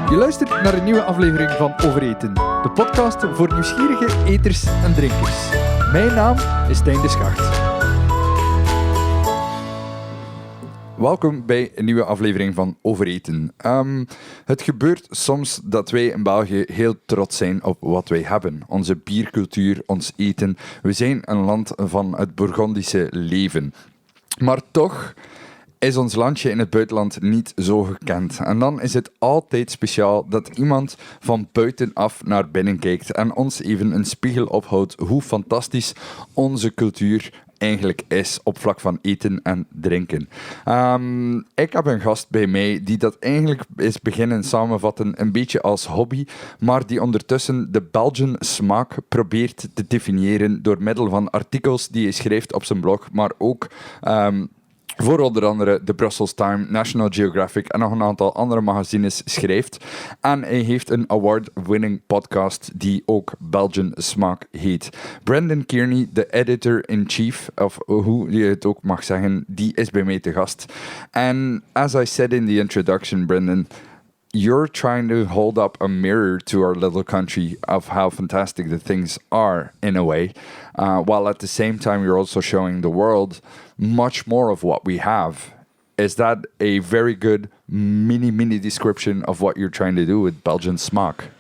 Je luistert naar een nieuwe aflevering van Over Eten, de podcast voor nieuwsgierige eters en drinkers. Mijn naam is Tijn de Schacht. Welkom bij een nieuwe aflevering van Over Eten. Het gebeurt soms dat wij in België heel trots zijn op wat wij hebben. Onze biercultuur, ons eten. We zijn een land van het Bourgondische leven. Maar toch is ons landje in het buitenland niet zo gekend. En dan is het altijd speciaal dat iemand van buitenaf naar binnen kijkt en ons even een spiegel ophoudt hoe fantastisch onze cultuur eigenlijk is op vlak van eten en drinken. Ik heb een gast bij mij die dat eigenlijk is beginnen samenvatten een beetje als hobby, maar die ondertussen de Belgian Smaak probeert te definiëren door middel van artikels die hij schrijft op zijn blog, maar ook voor onder andere de Brussels Times, National Geographic en nog een aantal andere magazines schrijft. En hij heeft een award-winning podcast die ook Belgian Smaak heet. Breandán Kearney, de editor-in-chief, of hoe je het ook mag zeggen, die is bij mij te gast. And as I said in the introduction, Breandan, you're trying to hold up a mirror to our little country of how fantastic the things are, in a way, while at the same time you're also showing the world much more of what we have. Is that a very good mini description of what you're trying to do with Belgian Smaak?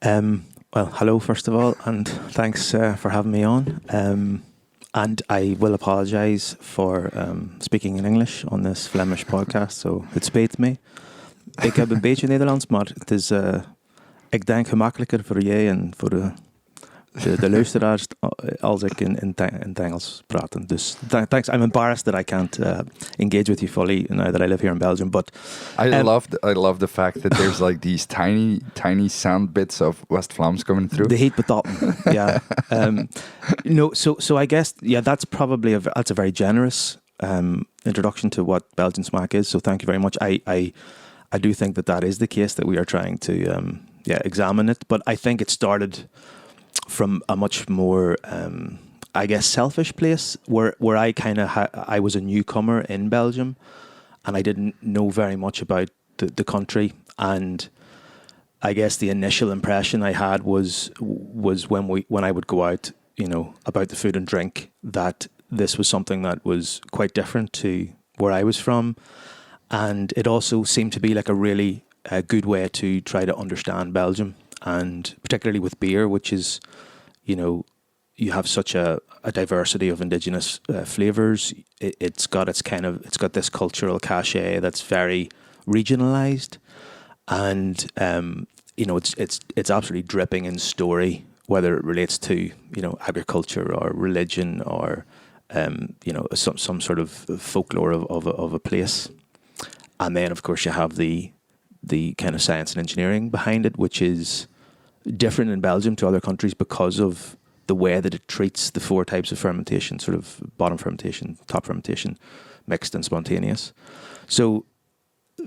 Well, hello, first of all, and thanks for having me on. And I will apologise for speaking in English on this Flemish podcast, so het spijt me. Ik heb een beetje Nederlands, maar het is, ik denk, gemakkelijker voor jij en voor de luisteraars als ik in het Engels praat. Dus thanks. I'm embarrassed that I can't engage with you fully now that I live here in Belgium. But I love the fact that there's like these tiny sound bits of West Vlaams coming through. The heat betatten, yeah. So I guess that's probably that's a very generous introduction to what Belgian Smaak is. So thank you very much. I do think that is the case, that we are trying to examine it. But I think it started from a much more, I guess, selfish place where I kind of I was a newcomer in Belgium, and I didn't know very much about the country. And I guess the initial impression I had was when I would go out, about the food and drink, that this was something that was quite different to where I was from. And it also seemed to be like a really good way to try to understand Belgium, and particularly with beer, which is, you have such a diversity of indigenous flavors. It's got this cultural cachet that's very regionalized, and it's absolutely dripping in story, whether it relates to agriculture or religion or some sort of folklore of a place. And then, of course, you have the kind of science and engineering behind it, which is different in Belgium to other countries because of the way that it treats the four types of fermentation, sort of bottom fermentation, top fermentation, mixed and spontaneous. So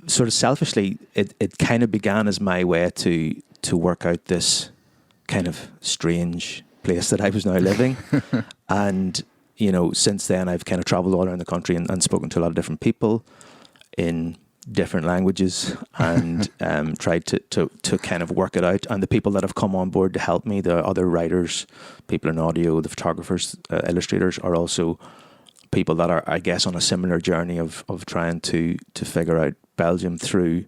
sort of selfishly, it kind of began as my way to work out this kind of strange place that I was now living. And, since then I've kind of traveled all around the country and spoken to a lot of different people in different languages, and tried to kind of work it out. And the people that have come on board to help me, the other writers, people in audio, the photographers, illustrators, are also people that are, I guess, on a similar journey of trying to figure out Belgium through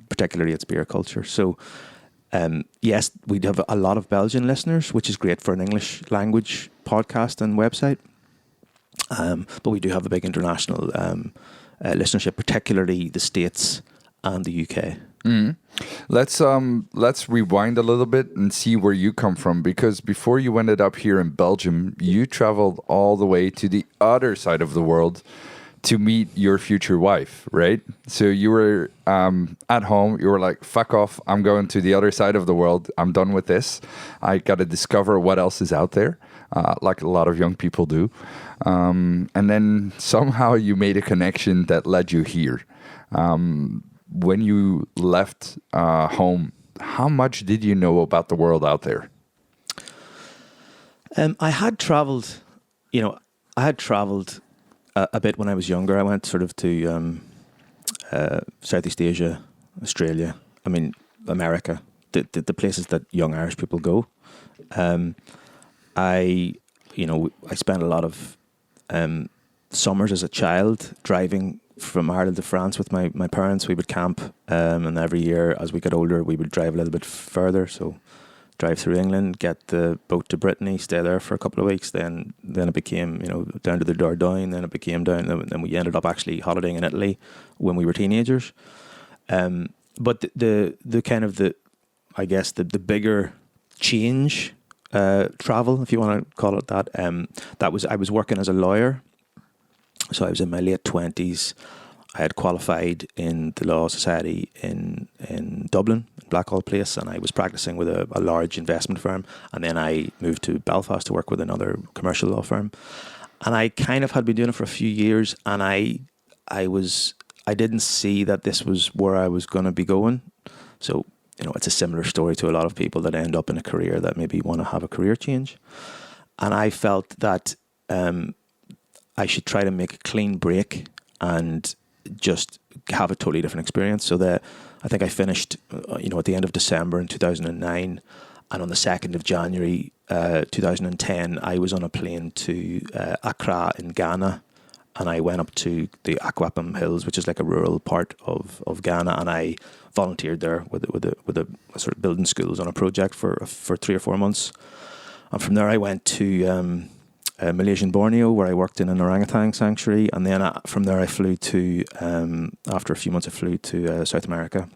particularly its beer culture. So yes, we have a lot of Belgian listeners, which is great for an English language podcast and website. But we do have a big international listenership, particularly the States and the UK. Let's rewind a little bit and see where you come from, because before you ended up here in Belgium, you traveled all the way to the other side of the world to meet your future wife, right? So you were at home, you were like, fuck off, I'm going to the other side of the world, I'm done with this, I got to discover what else is out there, like a lot of young people do. And then somehow you made a connection that led you here. When you left home, how much did you know about the world out there? I had traveled a bit when I was younger. I went sort of to Southeast Asia, Australia. I mean, America, the places that young Irish people go. I spent a lot of summers as a child driving from Ireland to France with my parents. We would camp, and every year as we got older, we would drive a little bit further. So drive through England, get the boat to Brittany, stay there for a couple of weeks. Then it became, down to the Dordogne. Then it became down. Then we ended up actually holidaying in Italy when we were teenagers. But the kind of I guess the bigger change, travel, if you want to call it that, I was working as a lawyer. So I was in my late 20s. I had qualified in the Law Society in Dublin, Blackhall Place, and I was practicing with a large investment firm. And then I moved to Belfast to work with another commercial law firm. And I kind of had been doing it for a few years, and I didn't see that this was where I was going to be going. So, it's a similar story to a lot of people that end up in a career that maybe want to have a career change. And I felt that I should try to make a clean break and just have a totally different experience. So I think I finished, at the end of December in 2009, and on the 2nd of January 2010, I was on a plane to Accra in Ghana, and I went up to the Akwapim Hills, which is like a rural part of Ghana, and I volunteered there with a sort of building schools on a project for 3 or 4 months. And from there I went to Malaysian Borneo, where I worked in an orangutan sanctuary, and then from there I flew to, after a few months I flew to South America,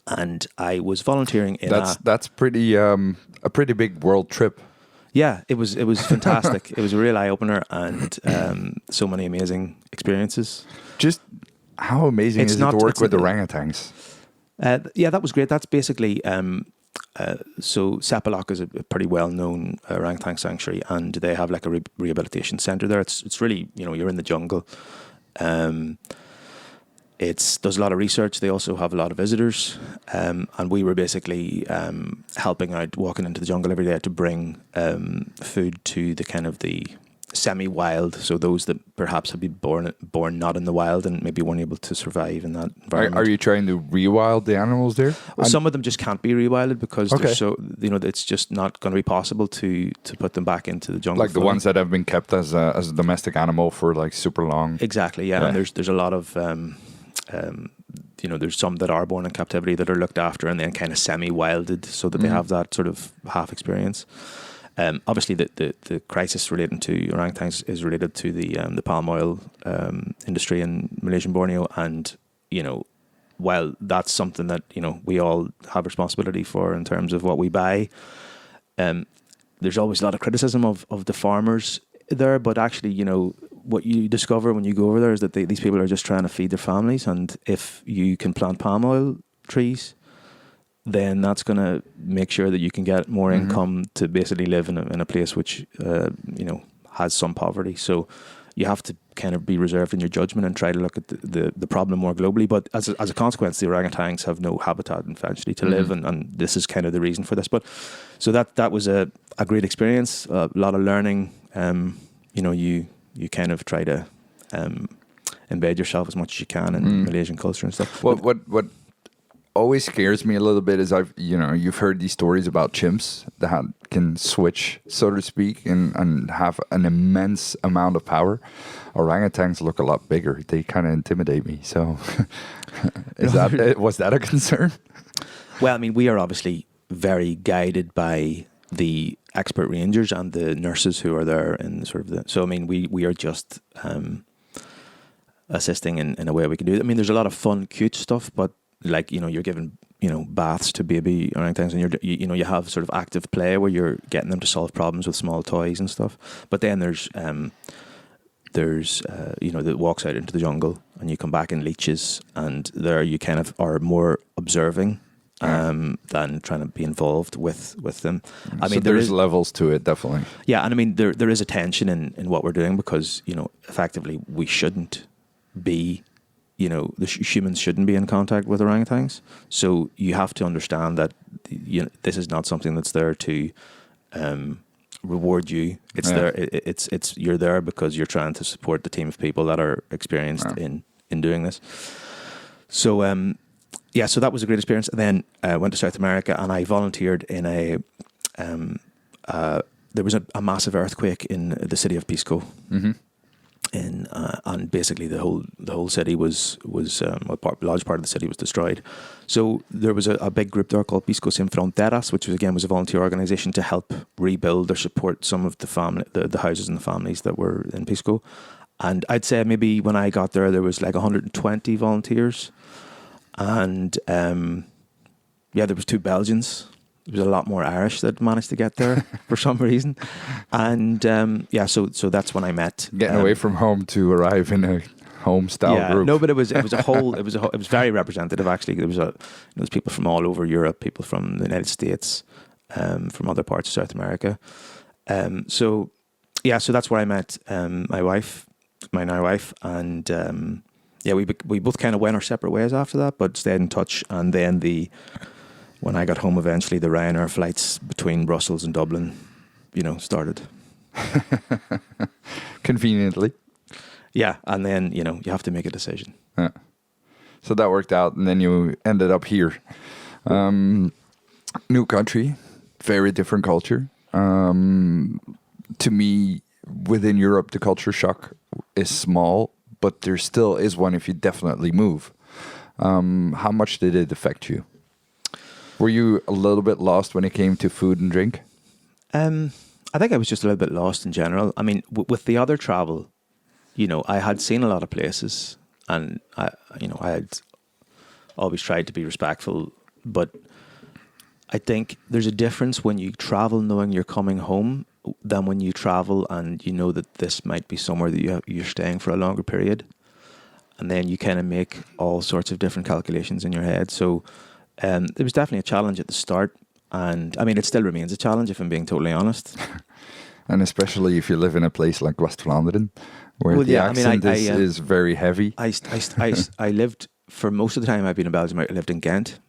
and I was volunteering in that's pretty a pretty big world trip. Yeah, it was fantastic. It was a real eye-opener, and so many amazing experiences. Just how amazing is it to work with orangutans? Yeah, that was great. That's basically... so Sepalak is a pretty well-known orangutan sanctuary, and they have like a rehabilitation centre there. It's really, you're in the jungle. There's a lot of research. They also have a lot of visitors, and we were basically helping out, walking into the jungle every day to bring food to the kind of the semi-wild, so those that perhaps have been born not in the wild and maybe weren't able to survive in that environment. Are you trying to rewild the animals there? Well, some of them just can't be rewilded because they're so, it's just not going to be possible to put them back into the jungle. Like the ones that have been kept as a domestic animal for like super long. Exactly, yeah. And there's a lot of there's some that are born in captivity that are looked after and then kind of semi-wilded so that they have that sort of half experience. Obviously, the crisis relating to orangutans is related to the palm oil industry in Malaysian Borneo, and while that's something that we all have responsibility for in terms of what we buy, there's always a lot of criticism of the farmers there. But actually, what you discover when you go over there is that these people are just trying to feed their families, and if you can plant palm oil trees, then that's going to make sure that you can get more income to basically live in a place which, has some poverty. So you have to kind of be reserved in your judgment and try to look at the problem more globally. But as a consequence, the orangutans have no habitat eventually to live, and this is kind of the reason for this. But so that was a great experience, a lot of learning. You kind of try to embed yourself as much as you can in Malaysian culture and stuff. What always scares me a little bit is you've heard these stories about chimps that can switch, so to speak, and have an immense amount of power. Orangutans look a lot bigger. They kind of intimidate me. So was that a concern? Well, I mean, we are obviously very guided by the expert rangers and the nurses who are there in sort of so I mean, we are just assisting in a way we can do it. I mean, there's a lot of fun, cute stuff, but like, you're giving, baths to baby orangutans, and you have sort of active play where you're getting them to solve problems with small toys and stuff. But then there's that walks out into the jungle and you come back in leashes, and there you kind of are more observing than trying to be involved with them. I mean, there's levels to it, definitely. Yeah, and I mean, there is a tension in what we're doing because, effectively we shouldn't be, humans shouldn't be in contact with orangutans. So you have to understand that this is not something that's there to reward you. It's there. It's you're there because you're trying to support the team of people that are experienced in doing this. So so that was a great experience. And then I went to South America and I volunteered in there was a massive earthquake in the city of Pisco. Mm-hmm. And basically the whole city was a large part of the city was destroyed. So there was a big group there called Pisco Sin Fronteras, which was a volunteer organization to help rebuild or support some of the houses and the families that were in Pisco. And I'd say maybe when I got there was like 120 volunteers, and there was 2 Belgians. There was a lot more Irish that managed to get there for some reason, and so that's when I met. Getting away from home to arrive in a home style group. No, but it was very representative actually. There was people from all over Europe, people from the United States, from other parts of South America. So that's where I met my now wife, and we both kind of went our separate ways after that, but stayed in touch. And then when I got home eventually, the Ryanair flights between Brussels and Dublin, started. Conveniently. Yeah, and then, you have to make a decision. Yeah. So that worked out, and then you ended up here. New country, very different culture. To me, within Europe, the culture shock is small, but there still is one if you definitely move. How much did it affect you? Were you a little bit lost when it came to food and drink? I think I was just a little bit lost in general. I mean, with the other travel, I had seen a lot of places, and I had always tried to be respectful. But I think there's a difference when you travel knowing you're coming home than when you travel and you know that this might be somewhere that you're staying for a longer period, and then you kind of make all sorts of different calculations in your head. So it was definitely a challenge at the start, and I mean it still remains a challenge if I'm being totally honest. And especially if you live in a place like West-Vlaanderen, where accent is very heavy. I lived, for most of the time I've been in Belgium, I lived in Ghent.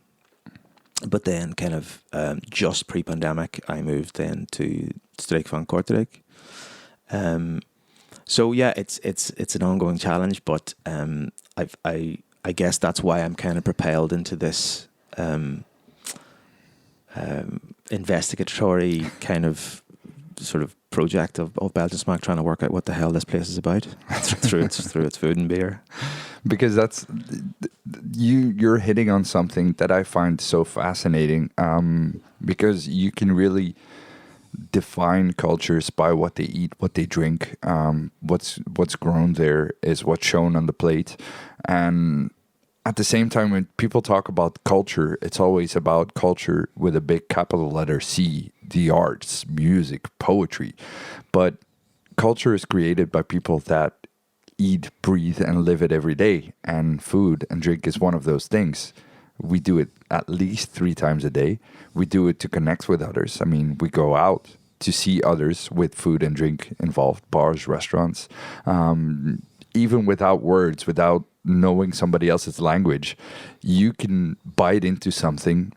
But then kind of just pre-pandemic, I moved then to Streek van Kortrijk. So yeah, it's an ongoing challenge, but I guess that's why I'm kind of propelled into this investigatory kind of sort of project of Belgian Smaak, trying to work out what the hell this place is about through its food and beer. Because that's you're hitting on something that I find so fascinating, because you can really define cultures by what they eat, what they drink, what's grown there is what's shown on the plate. And at the same time, when people talk about culture, it's always about culture with a big capital letter C, the arts, music, poetry. But culture is created by people that eat, breathe, and live it every day. And food and drink is one of those things. We do it at least 3 times a day. We do it to connect with others. I mean, we go out to see others with food and drink involved, bars, restaurants. Even without words, without knowing somebody else's language, you can bite into something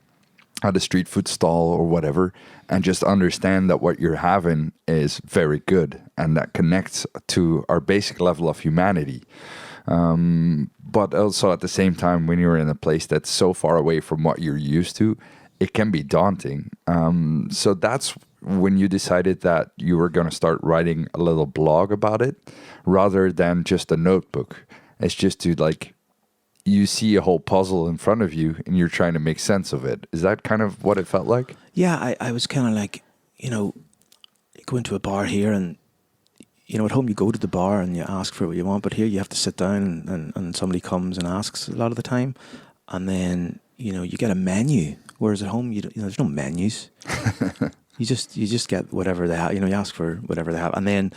at a street food stall or whatever and just understand that what you're having is very good and that connects to our basic level of humanity. But also at the same time, when you're in a place that's so far away from what you're used to, it can be daunting. So that's when you decided that you were going to start writing a little blog about it rather than just a notebook. It's just to you see a whole puzzle in front of you and you're trying to make sense of it. Is that kind of what it felt like? Yeah, I was kind of like, you go into a bar here and, at home you go to the bar and you ask for what you want, but here you have to sit down and somebody comes and asks a lot of the time. And then, you get a menu, whereas at home, there's no menus. You just get whatever they have, you ask for whatever they have. And then,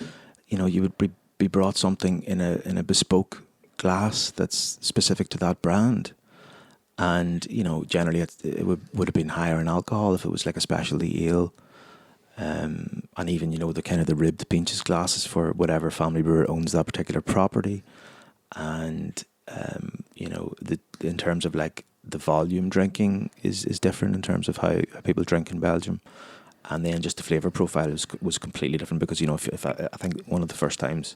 you would be brought something in a bespoke glass that's specific to that brand, and generally it would have been higher in alcohol if it was like a specialty ale, and even the kind of the ribbed pinches glasses for whatever family brewer owns that particular property, and in terms of like the volume drinking is different in terms of how people drink in Belgium. and then just the flavor profile was completely different because if I think one of the first times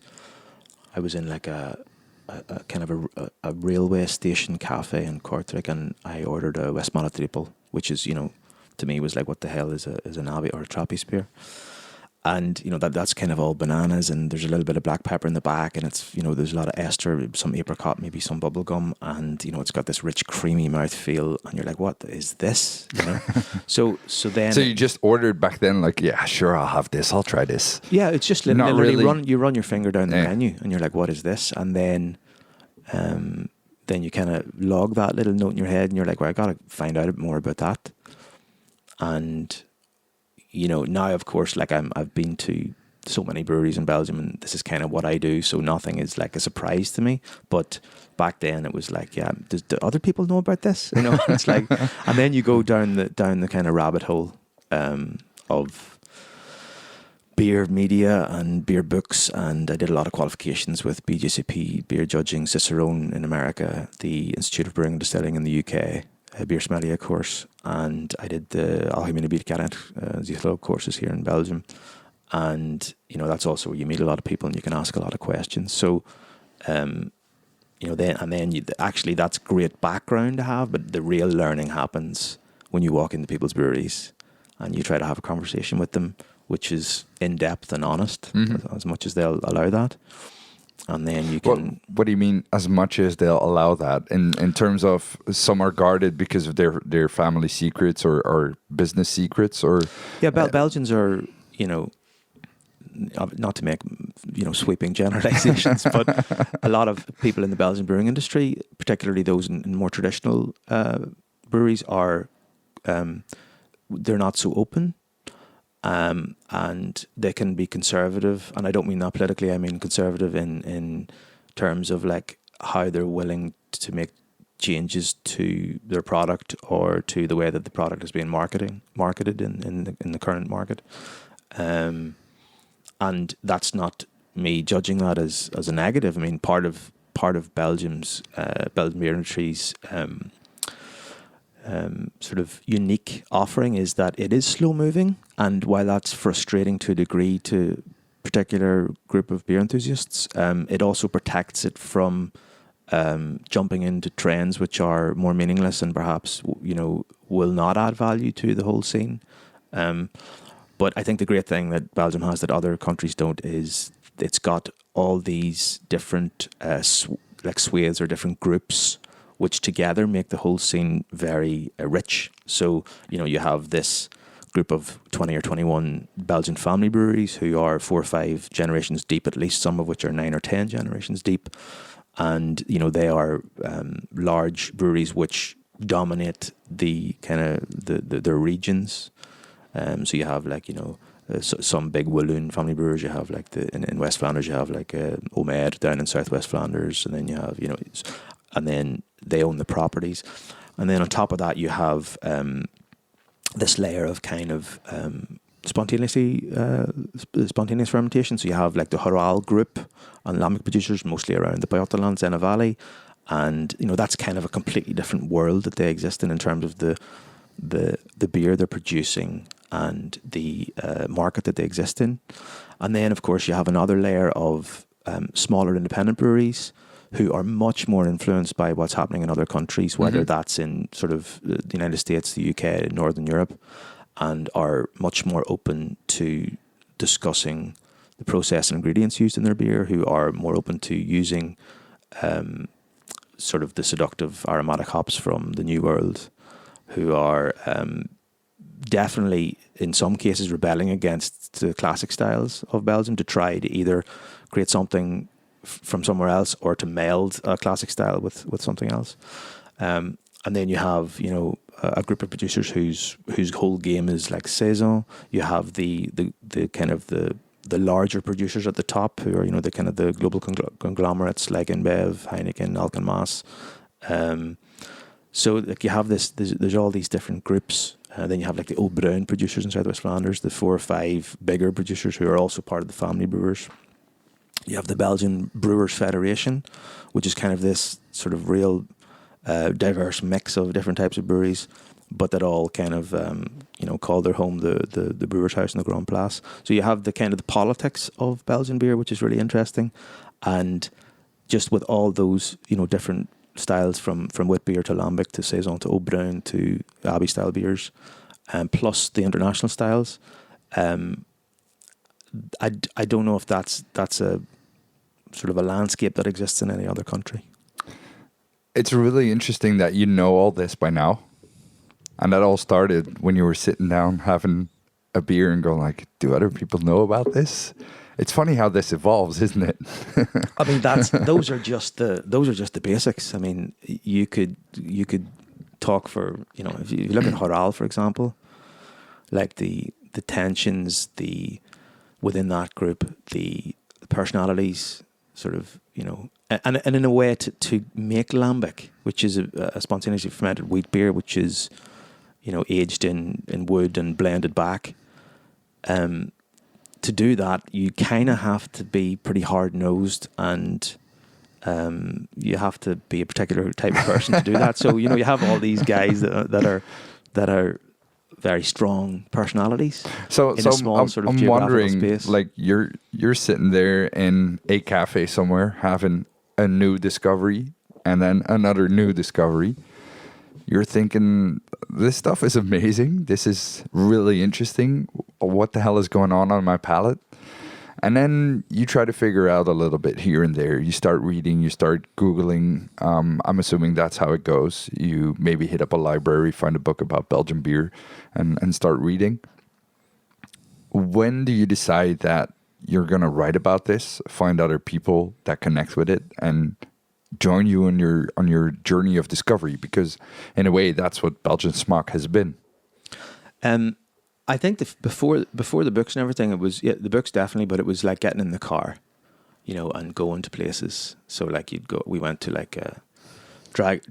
I was in like a kind of a railway station cafe in Kortrijk, and I ordered a Westmalle triple, which is to me was like, what the hell is an abbey or a trappist and that's kind of all bananas, and there's a little bit of black pepper in the back, and it's there's a lot of ester, some apricot, maybe some bubble gum, and it's got this rich creamy mouthfeel, and you're like, what is this? So then you just ordered back then, like, yeah, sure, I'll have this, I'll try this. Yeah, it's just literally you run your finger down the menu, and you're like, what is this? And then you kind of log that little note in your head, and you're like, well, I got to find out more about that. And now, of course, like I've been to so many breweries in Belgium, and this is kind of what I do, so nothing is like a surprise to me. But back then, it was like, yeah, do other people know about this? It's like, and then you go down the kind of rabbit hole of beer media and beer books, and I did a lot of qualifications with BJCP, beer judging, Cicerone in America, the Institute of Brewing and Distilling in the UK, a beer sommelier course, and I did the Algemene Bierkenner courses here in Belgium. And that's also where you meet a lot of people and you can ask a lot of questions. So actually that's great background to have, but the real learning happens when you walk into people's breweries and you try to have a conversation with them, which is in depth and honest, as much as they'll allow that. And then you can... What do you mean, as much as they'll allow that? In terms of some are guarded because of their family secrets or business secrets? Or yeah, Belgians are, not to make, sweeping generalizations, but a lot of people in the Belgian brewing industry, particularly those in more traditional breweries, are they're not so open. And they can be conservative, and I don't mean that politically, I mean conservative in terms of like how they're willing to make changes to their product or to the way that the product is being marketed in the current market. And that's not me judging that as a negative. I mean, part of Belgium's Belgian beer industry's sort of unique offering is that it is slow moving, and while that's frustrating to a degree to a particular group of beer enthusiasts, it also protects it from jumping into trends which are more meaningless and perhaps will not add value to the whole scene. But I think the great thing that Belgium has that other countries don't is it's got all these different swathes or different groups, which together make the whole scene very rich. So, you have this group of 20 or 21 Belgian family breweries who are 4 or 5 generations deep, at least some of which are 9 or 10 generations deep. And, they are large breweries which dominate the kind of their regions. So you have some big Walloon family brewers. You have like in West Flanders, you have like Omer down in Southwest Flanders. And then you have, and then they own the properties. And then on top of that, you have this layer of kind of spontaneous fermentation. So you have like the Horal group and lambic producers, mostly around the Pajottenland, Zena Valley. And, that's kind of a completely different world that they exist in terms of the beer they're producing and the market that they exist in. And then, of course, you have another layer of smaller independent breweries who are much more influenced by what's happening in other countries, whether that's in sort of the United States, the UK, Northern Europe, and are much more open to discussing the process and ingredients used in their beer, who are more open to using sort of the seductive aromatic hops from the New World, who are definitely, in some cases, rebelling against the classic styles of Belgium to try to either create something from somewhere else or to meld a classic style with something else. And then you have, a group of producers whose whole game is like saison. You have the kind of the larger producers at the top who are, the kind of the global conglomerates like InBev, Heineken, Alken Maas. So like you have there's all these different groups. Then you have like the old brown producers in Southwest Flanders, the 4 or 5 bigger producers who are also part of the family brewers. You have the Belgian Brewers Federation, which is kind of this sort of real diverse mix of different types of breweries. but that all kind of call their home the brewer's house in the Grand Place. So you have the kind of the politics of Belgian beer, which is really interesting, and just with all those different styles from wit beer to lambic to saison to Au Brun to Abbey style beers, plus the international styles. I don't know if that's a sort of a landscape that exists in any other country. It's really interesting that you know all this by now. And that all started when you were sitting down having a beer and going like, do other people know about this? It's funny how this evolves, isn't it? I mean, those are just the basics. I mean, you could talk for, if you look at Horal, for example, like the tensions, within that group, the personalities, sort of, and in a way to make lambic, which is a spontaneously fermented wheat beer, which is, aged in wood and blended back. To do that, you kind of have to be pretty hard-nosed, and you have to be a particular type of person to do that. So, you have all these guys that are very strong personalities. So in a small sort of I'm geographical wondering, space. like you're sitting there in a cafe somewhere having a new discovery and then another new discovery. You're thinking, this stuff is amazing. This is really interesting. What the hell is going on my palate? And then you try to figure out a little bit here and there. You start reading, you start Googling. I'm assuming that's how it goes. You maybe hit up a library, find a book about Belgian beer and start reading. When do you decide that you're going to write about this, find other people that connect with it, and join you on your journey of discovery? Because in a way, that's what Belgian Smaak has been. I think before the books and everything, it was the books definitely, but it was like getting in the car, and going to places. So like we went to like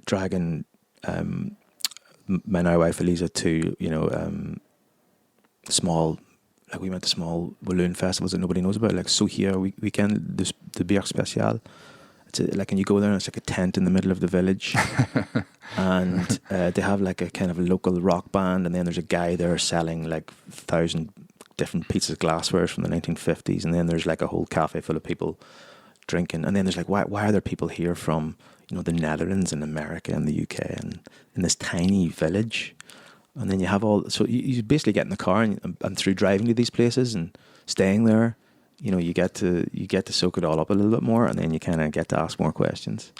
dragging my now wife Elisa to small, like we went to small balloon festivals that nobody knows about, like Sohia weekend, the Bier Special. It's like, and you go there and it's like a tent in the middle of the village, and they have like a kind of a local rock band, and then there's a guy there selling like 1,000 different pieces of glassware from the 1950s, and then there's like a whole cafe full of people drinking, and then there's like, why are there people here from the Netherlands and America and the UK and in this tiny village? And then you have so you basically get in the car and through driving to these places and staying there, you get to soak it all up a little bit more, and then you kind of get to ask more questions.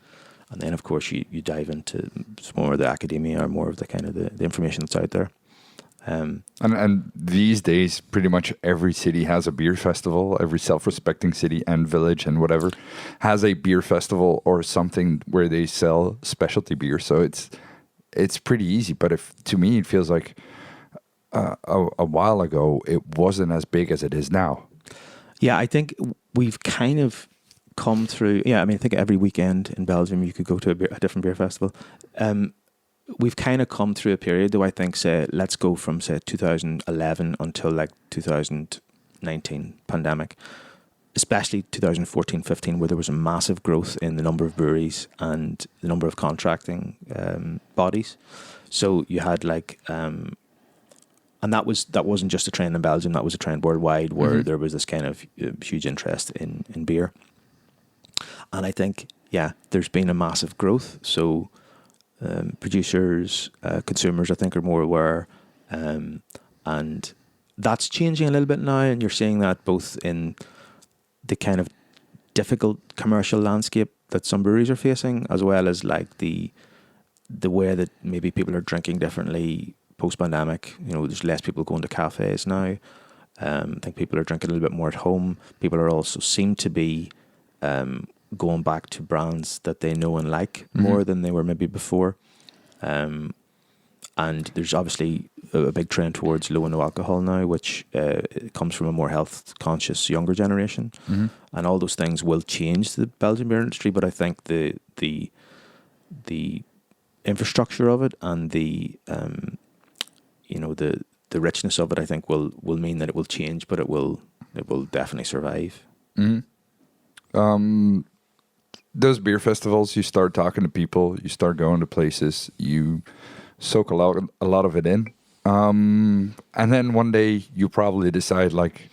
And then, of course, you dive into more of the academia or more of the kind of the information that's out there. And these days, pretty much every city has a beer festival. Every self-respecting city and village and whatever has a beer festival or something where they sell specialty beer. So it's pretty easy. But to me, it feels like a while ago, it wasn't as big as it is now. Yeah, I think we've kind of come through. Yeah, I mean, I think every weekend in Belgium you could go to a different beer festival. We've kind of come through a period, though, I think, let's go from, 2011 until like 2019 pandemic, especially 2014-15, where there was a massive growth in the number of breweries and the number of contracting bodies. So you had like... and that wasn't just a trend in Belgium, that was a trend worldwide where there was this kind of huge interest in beer. And I think, there's been a massive growth. So producers, consumers, I think, are more aware. And that's changing a little bit now. And you're seeing that both in the kind of difficult commercial landscape that some breweries are facing, as well as like the way that maybe people are drinking differently post-pandemic. There's less people going to cafes now. I think people are drinking a little bit more at home. People are also seem to be going back to brands that they know and like more than they were maybe before. And there's obviously a big trend towards low and no alcohol now, which comes from a more health-conscious younger generation. And all those things will change the Belgian beer industry, but I think the infrastructure of it and the richness of it, I think, will mean that it will change, but it will definitely survive. Those beer festivals, you start talking to people, you start going to places, you soak a lot of it in. And then one day you probably decide, like,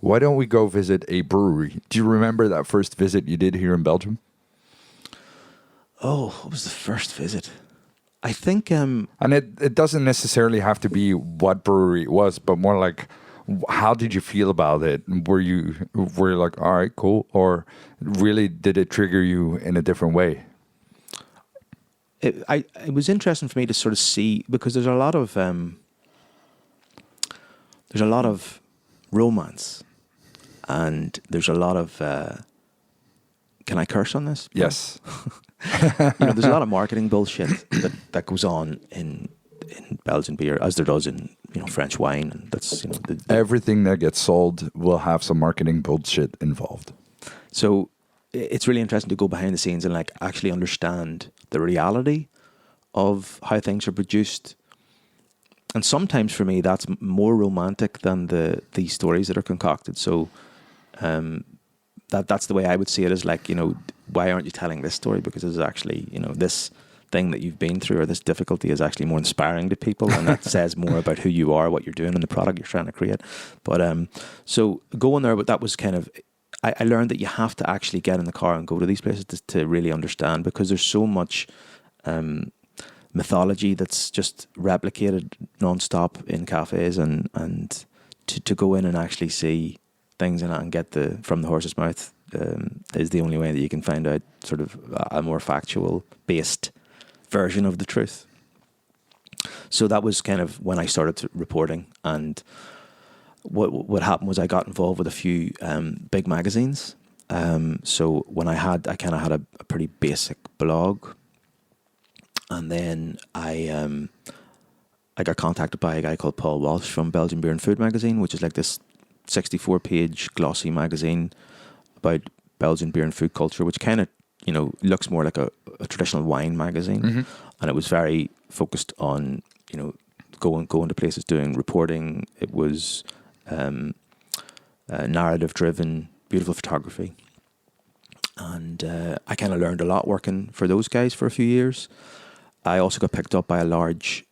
why don't we go visit a brewery? Do you remember that first visit you did here in Belgium? Oh, what was the first visit? I think... And it doesn't necessarily have to be what brewery it was, but more like, how did you feel about it? Were you like, all right, cool? Or really did it trigger you in a different way? It was interesting for me to sort of see, because there's a lot of romance, and there's a lot of can I curse on this? Yes. There's a lot of marketing bullshit that goes on in Belgian beer, as there does in French wine, and that's everything that gets sold will have some marketing bullshit involved. So it's really interesting to go behind the scenes and like actually understand the reality of how things are produced. And sometimes for me, that's more romantic than the stories that are concocted. So that's the way I would see it, is like, why aren't you telling this story? Because it's actually, this thing that you've been through, or this difficulty, is actually more inspiring to people, and that says more about who you are, what you're doing, and the product you're trying to create. But so going there, but that was kind of, I learned that you have to actually get in the car and go to these places to really understand, because there's so much mythology that's just replicated non-stop in cafes, and to go in and actually see things and get from the horse's mouth is the only way that you can find out sort of a more factual based version of the truth. So that was kind of when I started reporting, and what happened was I got involved with a few big magazines. So when I kind of had a pretty basic blog, and then I got contacted by a guy called Paul Walsh from Belgian Beer and Food magazine, which is like this 64-page glossy magazine about Belgian beer and food culture, which kind of looks more like a traditional wine magazine. Mm-hmm. And it was very focused on going to places, doing reporting. It was narrative driven, beautiful photography, and I kind of learned a lot working for those guys for a few years. I also got picked up by a large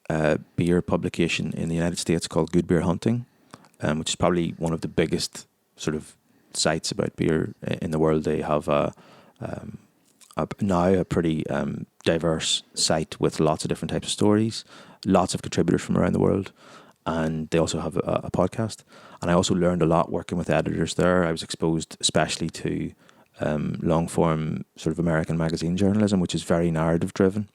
beer publication in the United States called Good Beer Hunting, which is probably one of the biggest sort of sites about beer in the world. They have now a pretty diverse site with lots of different types of stories, lots of contributors from around the world, and they also have a podcast. And I also learned a lot working with editors there. I was exposed especially to long-form sort of American magazine journalism, which is very narrative-driven,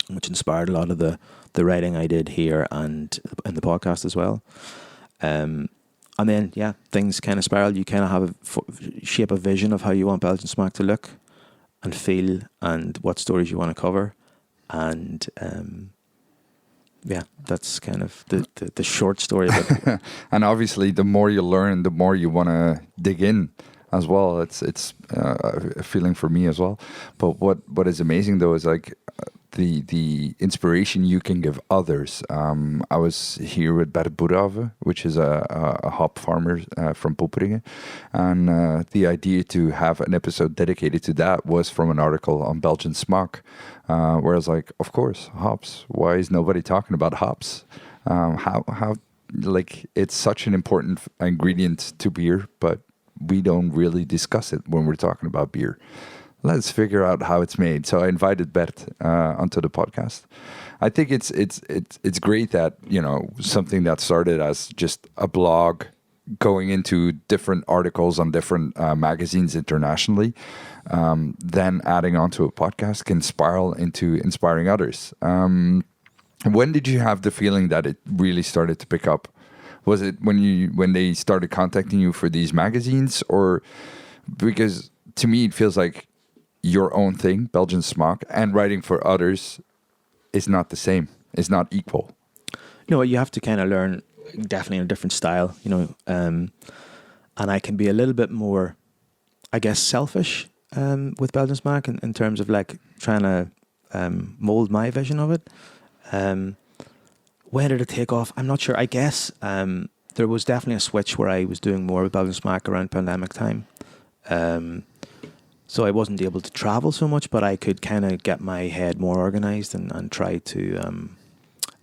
which inspired a lot of the writing I did here and in the podcast as well. And then, things kind of spiraled. You kind of have shape a vision of how you want Belgian Smaak to look and feel, and what stories you want to cover. And that's kind of the short story of it. And obviously, the more you learn, the more you want to dig in as well. It's a feeling for me as well. But what is amazing though is like the inspiration you can give others. I was here with Bert Boerhaave, which is a hop farmer from Poperingen, and the idea to have an episode dedicated to that was from an article on Belgian Smaak, where I was like, of course, hops. Why is nobody talking about hops? How like it's such an important ingredient to beer, but we don't really discuss it when we're talking about beer. Let's figure out how it's made. So I invited Bert onto the podcast. I think it's great that something that started as just a blog going into different articles on different magazines internationally, then adding onto a podcast can spiral into inspiring others. When did you have the feeling that it really started to pick up? Was it when they started contacting you for these magazines, or because to me it feels like your own thing, Belgian Smaak, and writing for others is not the same. It's not equal. No, you have to kind of learn definitely in a different style, and I can be a little bit more, I guess, selfish with Belgian Smaak in terms of like trying to mold my vision of it. When did it take off? I'm not sure. I guess there was definitely a switch where I was doing more with Belgian Smaak around pandemic time. So I wasn't able to travel so much, but I could kind of get my head more organized and try to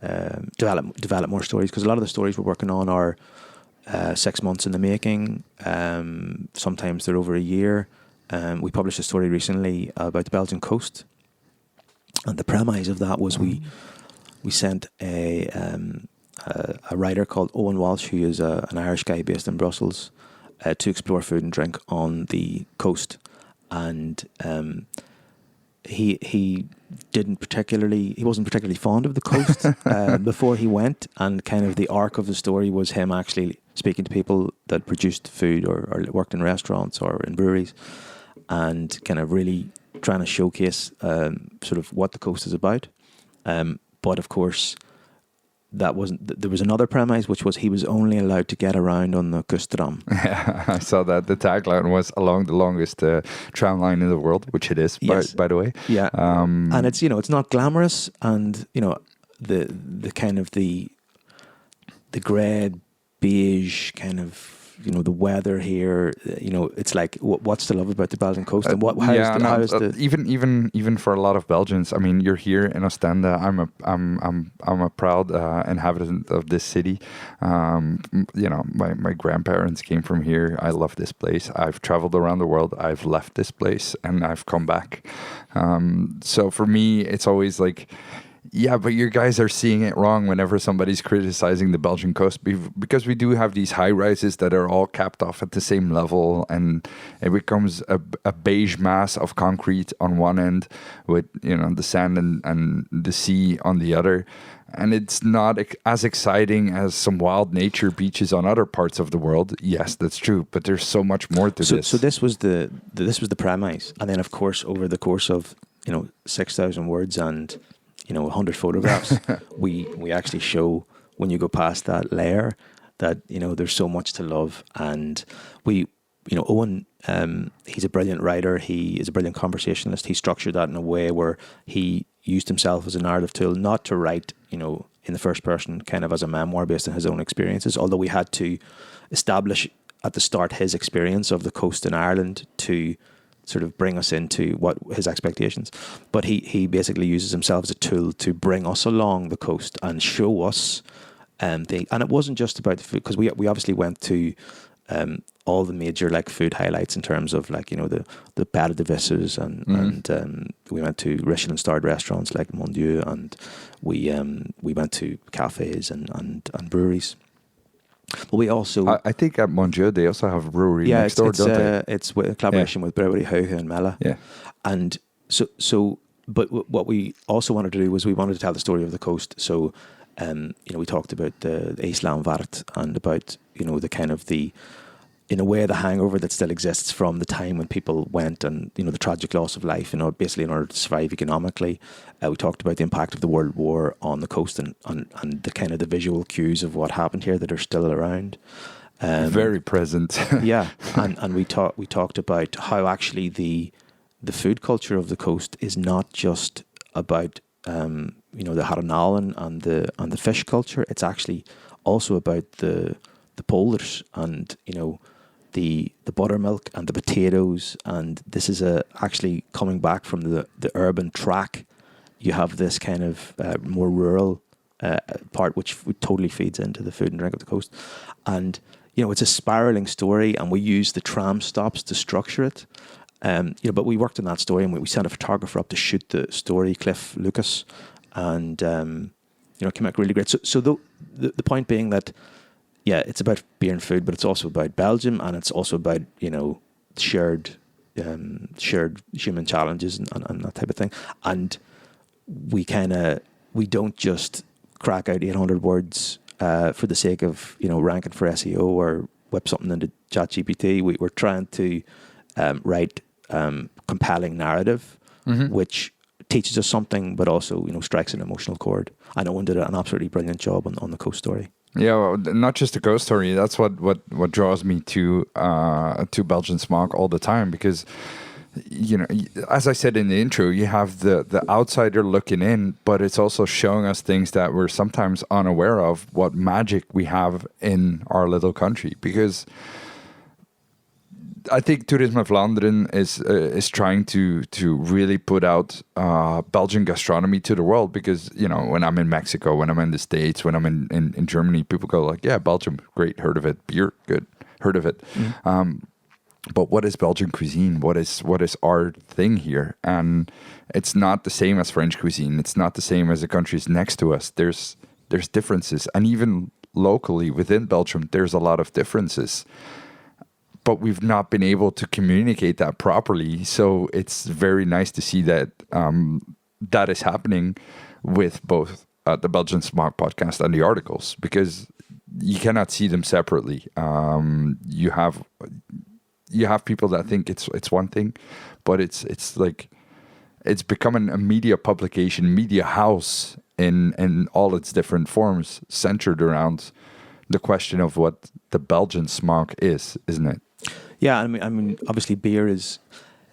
develop more stories, because a lot of the stories we're working on are 6 months in the making. Sometimes they're over a year. We published a story recently about the Belgian coast, and the premise of that was we sent a writer called Owen Walsh, who is an Irish guy based in Brussels, to explore food and drink on the coast, and he wasn't particularly fond of the coast before he went, and kind of the arc of the story was him actually speaking to people that produced food or worked in restaurants or in breweries, and kind of really trying to showcase sort of what the coast is about. But of course, there was another premise, which was he was only allowed to get around on the Kustram. Yeah, I saw that. The tagline was along the longest tram line in the world, which it is, Yes. by the way. Yeah. And it's, it's not glamorous, and, the kind of the grey, beige kind of, the weather here, it's like, what's to love about the Belgian coast, and even for a lot of Belgians, I mean, you're here in Ostende. I'm a proud inhabitant of this city. My grandparents came from here. I love this place. I've traveled around the world. I've left this place and I've come back. So for me, it's always like, yeah, but you guys are seeing it wrong whenever somebody's criticizing the Belgian coast, because we do have these high rises that are all capped off at the same level, and it becomes a beige mass of concrete on one end with, the sand and the sea on the other. And it's not as exciting as some wild nature beaches on other parts of the world. Yes, that's true, but there's so much more to this. So this was the premise, and then of course over the course of 6,000 words and 100 photographs, we actually show, when you go past that layer, that there's so much to love. And Owen, he's a brilliant writer. He is a brilliant conversationalist. He structured that in a way where he used himself as a narrative tool, not to write in the first person, kind of as a memoir based on his own experiences, although we had to establish at the start his experience of the coast in Ireland to sort of bring us into what his expectations. But he basically uses himself as a tool to bring us along the coast and show us and it wasn't just about the food, because we obviously went to all the major food highlights in terms of the Père de Visses and we went to Michelin starred restaurants like Mon Dieu, and we went to cafes and breweries. But we also, I think at Mon Dieu they also have a brewery next door, don't they? It's with a collaboration with Brewery Houge and Mella. Yeah, and so. But what we also wanted to do was we wanted to tell the story of the coast. So, we talked about the Islam Vart and about the kind of in a way the hangover that still exists from the time when people went, and the tragic loss of life, basically in order to survive economically. We talked about the impact of the World War on the coast and the kind of the visual cues of what happened here that are still around. Very present. Yeah, and we talked about how actually the food culture of the coast is not just about the Haranalan and the fish culture. It's actually also about the polders and the buttermilk and the potatoes, and this is actually coming back from the urban track. You have this kind of more rural part which totally feeds into the food and drink of the coast, and it's a spiraling story, and we use the tram stops to structure it. But we worked on that story, and we sent a photographer up to shoot the story, Cliff Lucas, and it came out really great. So the point being that, yeah, it's about beer and food, but it's also about Belgium, and it's also about shared human challenges and that type of thing. And we don't just crack out 800 words for the sake of ranking for SEO or whip something into ChatGPT. We're trying to write compelling narrative, which teaches us something, but also strikes an emotional chord. And Owen did an absolutely brilliant job on the coast story. Yeah, well, not just the ghost story. That's what draws me to Belgian Smaak all the time, because as I said in the intro, you have the outsider looking in, but it's also showing us things that we're sometimes unaware of, what magic we have in our little country. Because I think Toerisme Vlaanderen is trying to really put out Belgian gastronomy to the world, because when I'm in Mexico, when I'm in the States, when I'm in Germany, people go like, yeah, Belgium, great, heard of it. Beer, good, heard of it. But what is Belgian cuisine? What is our thing here? And it's not the same as French cuisine. It's not the same as the countries next to us. There's differences, and even locally within Belgium, there's a lot of differences. But we've not been able to communicate that properly. So it's very nice to see that that is happening with both the Belgian Smaak podcast and the articles, because you cannot see them separately. You have people that think it's one thing, but it's like it's becoming a media publication, media house in all its different forms, centered around the question of what the Belgian Smaak is, isn't it? Yeah, I mean, obviously, beer is,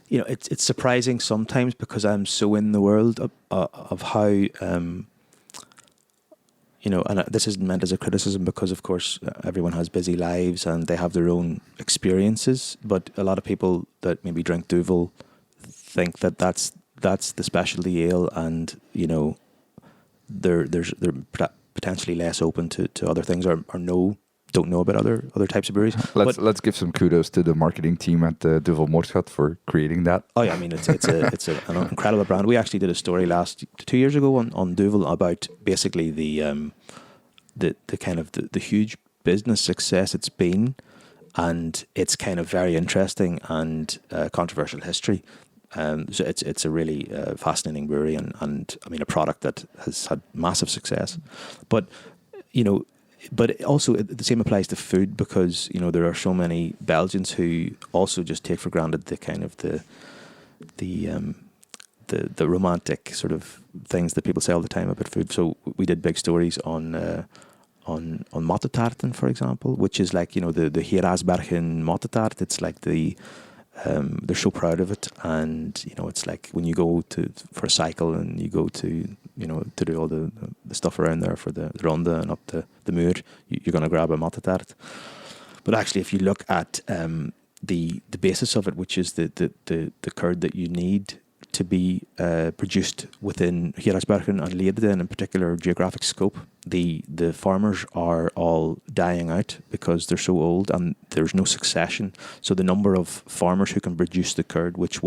it's surprising sometimes, because I'm so in the world of how. And this isn't meant as a criticism, because, of course, everyone has busy lives and they have their own experiences. But a lot of people that maybe drink Duvel think that that's the specialty ale, and they're potentially less open to other things, or don't know about other types of breweries. Let's give some kudos to the marketing team at the Duvel Moordgat for creating that. Oh yeah, I mean it's an incredible brand. We actually did a story 2 years ago on Duvel about basically the kind of the huge business success it's been, and it's kind of very interesting and controversial history. So it's a really fascinating brewery, and I mean a product that has had massive success, but But also the same applies to food, because there are so many Belgians who also just take for granted the kind of the romantic sort of things that people say all the time about food. So we did big stories on mottetaarten, for example, which is like the Gerasbergen mottetaart. It's like they're so proud of it, and it's like when you go for a cycle and you go to to do all the stuff around there for the ronde and up the muur, you're going to grab a mottetaart. But actually, if you look at the basis of it, which is the curd that you need to be produced within Gerasbergen and Leiden in particular geographic scope, the farmers are all dying out because they're so old and there's no succession. So the number of farmers who can produce the curd, which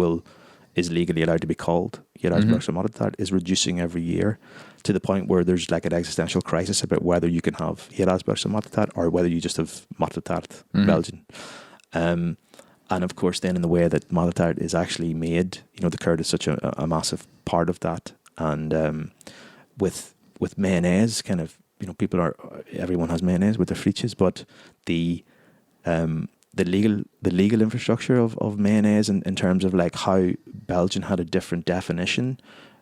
is legally allowed to be called Gerasbergen mottetaart, is reducing every year, to the point where there's like an existential crisis about whether you can have Gerasbergen mottetaart or whether you just have mottetaart Belgian. And of course, then in the way that mottetaart is actually made, the curd is such a massive part of that. And with mayonnaise, kind of, everyone has mayonnaise with their frietjes, but the legal infrastructure of mayonnaise in terms of like how Belgium had a different definition,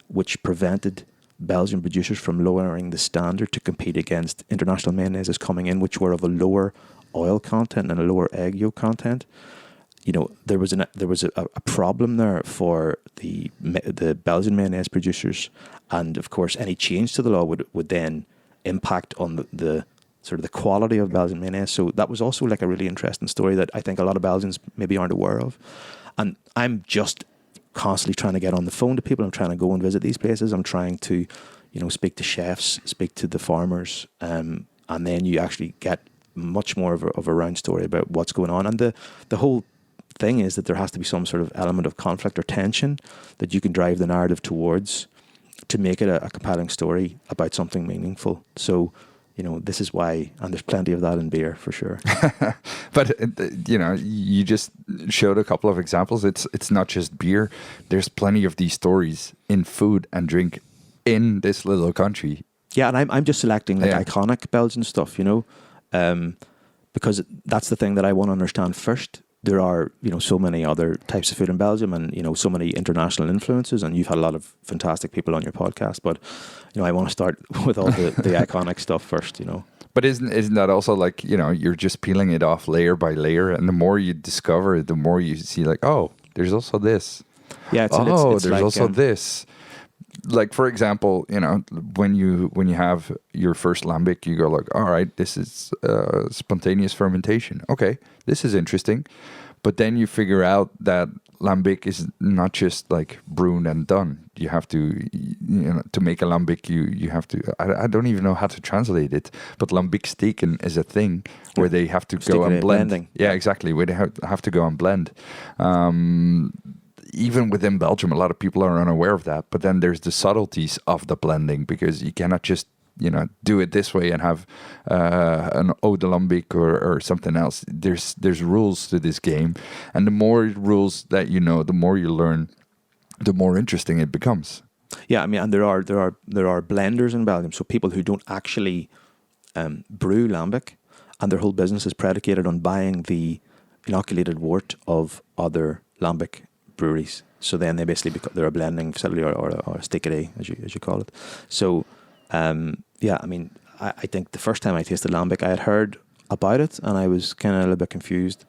which prevented Belgian producers from lowering the standard to compete against international mayonnaises coming in, which were of a lower oil content and a lower egg yolk content. There was a problem there for the Belgian mayonnaise producers, and of course, any change to the law would then impact on the sort of the quality of Belgian mayonnaise. So that was also like a really interesting story that I think a lot of Belgians maybe aren't aware of. And I'm just constantly trying to get on the phone to people. I'm trying to go and visit these places. I'm trying to, speak to chefs, speak to the farmers, and then you actually get much more of a round story about what's going on. And the whole thing is that there has to be some sort of element of conflict or tension that you can drive the narrative towards to make it a compelling story about something meaningful. So, this is why, and there's plenty of that in beer for sure. But you just showed a couple of examples. It's not just beer. There's plenty of these stories in food and drink in this little country. Yeah, and I'm just selecting iconic Belgian stuff, because that's the thing that I want to understand first. There are, so many other types of food in Belgium, and, so many international influences, and you've had a lot of fantastic people on your podcast, but, I want to start with all the iconic stuff first, But isn't that also like, you're just peeling it off layer by layer, and the more you discover, the more you see like, oh, there's also this. Yeah, it's there's like, also this. Like, for example, when you have your first lambic, you go like, all right, this is spontaneous fermentation. Okay, this is interesting. But then you figure out that lambic is not just like brewed and done. You have to, to make a lambic, you have to, I don't even know how to translate it, but lambic steken is a thing where they have to go and blend. Blending. Yeah, exactly, where they have to go and blend. Even within Belgium, a lot of people are unaware of that, but then there's the subtleties of the blending, because you cannot just do it this way and have an eau de lambic or something else. There's rules to this game, and the more rules that you know, the more you learn, the more interesting it becomes. Yeah, I mean, and there are blenders in Belgium, so people who don't actually brew lambic, and their whole business is predicated on buying the inoculated wort of other lambic breweries. So then they basically they're a blending facility or a stickery, as you call it. So. Yeah, I mean, I think the first time I tasted lambic, I had heard about it, and I was kind of a little bit confused.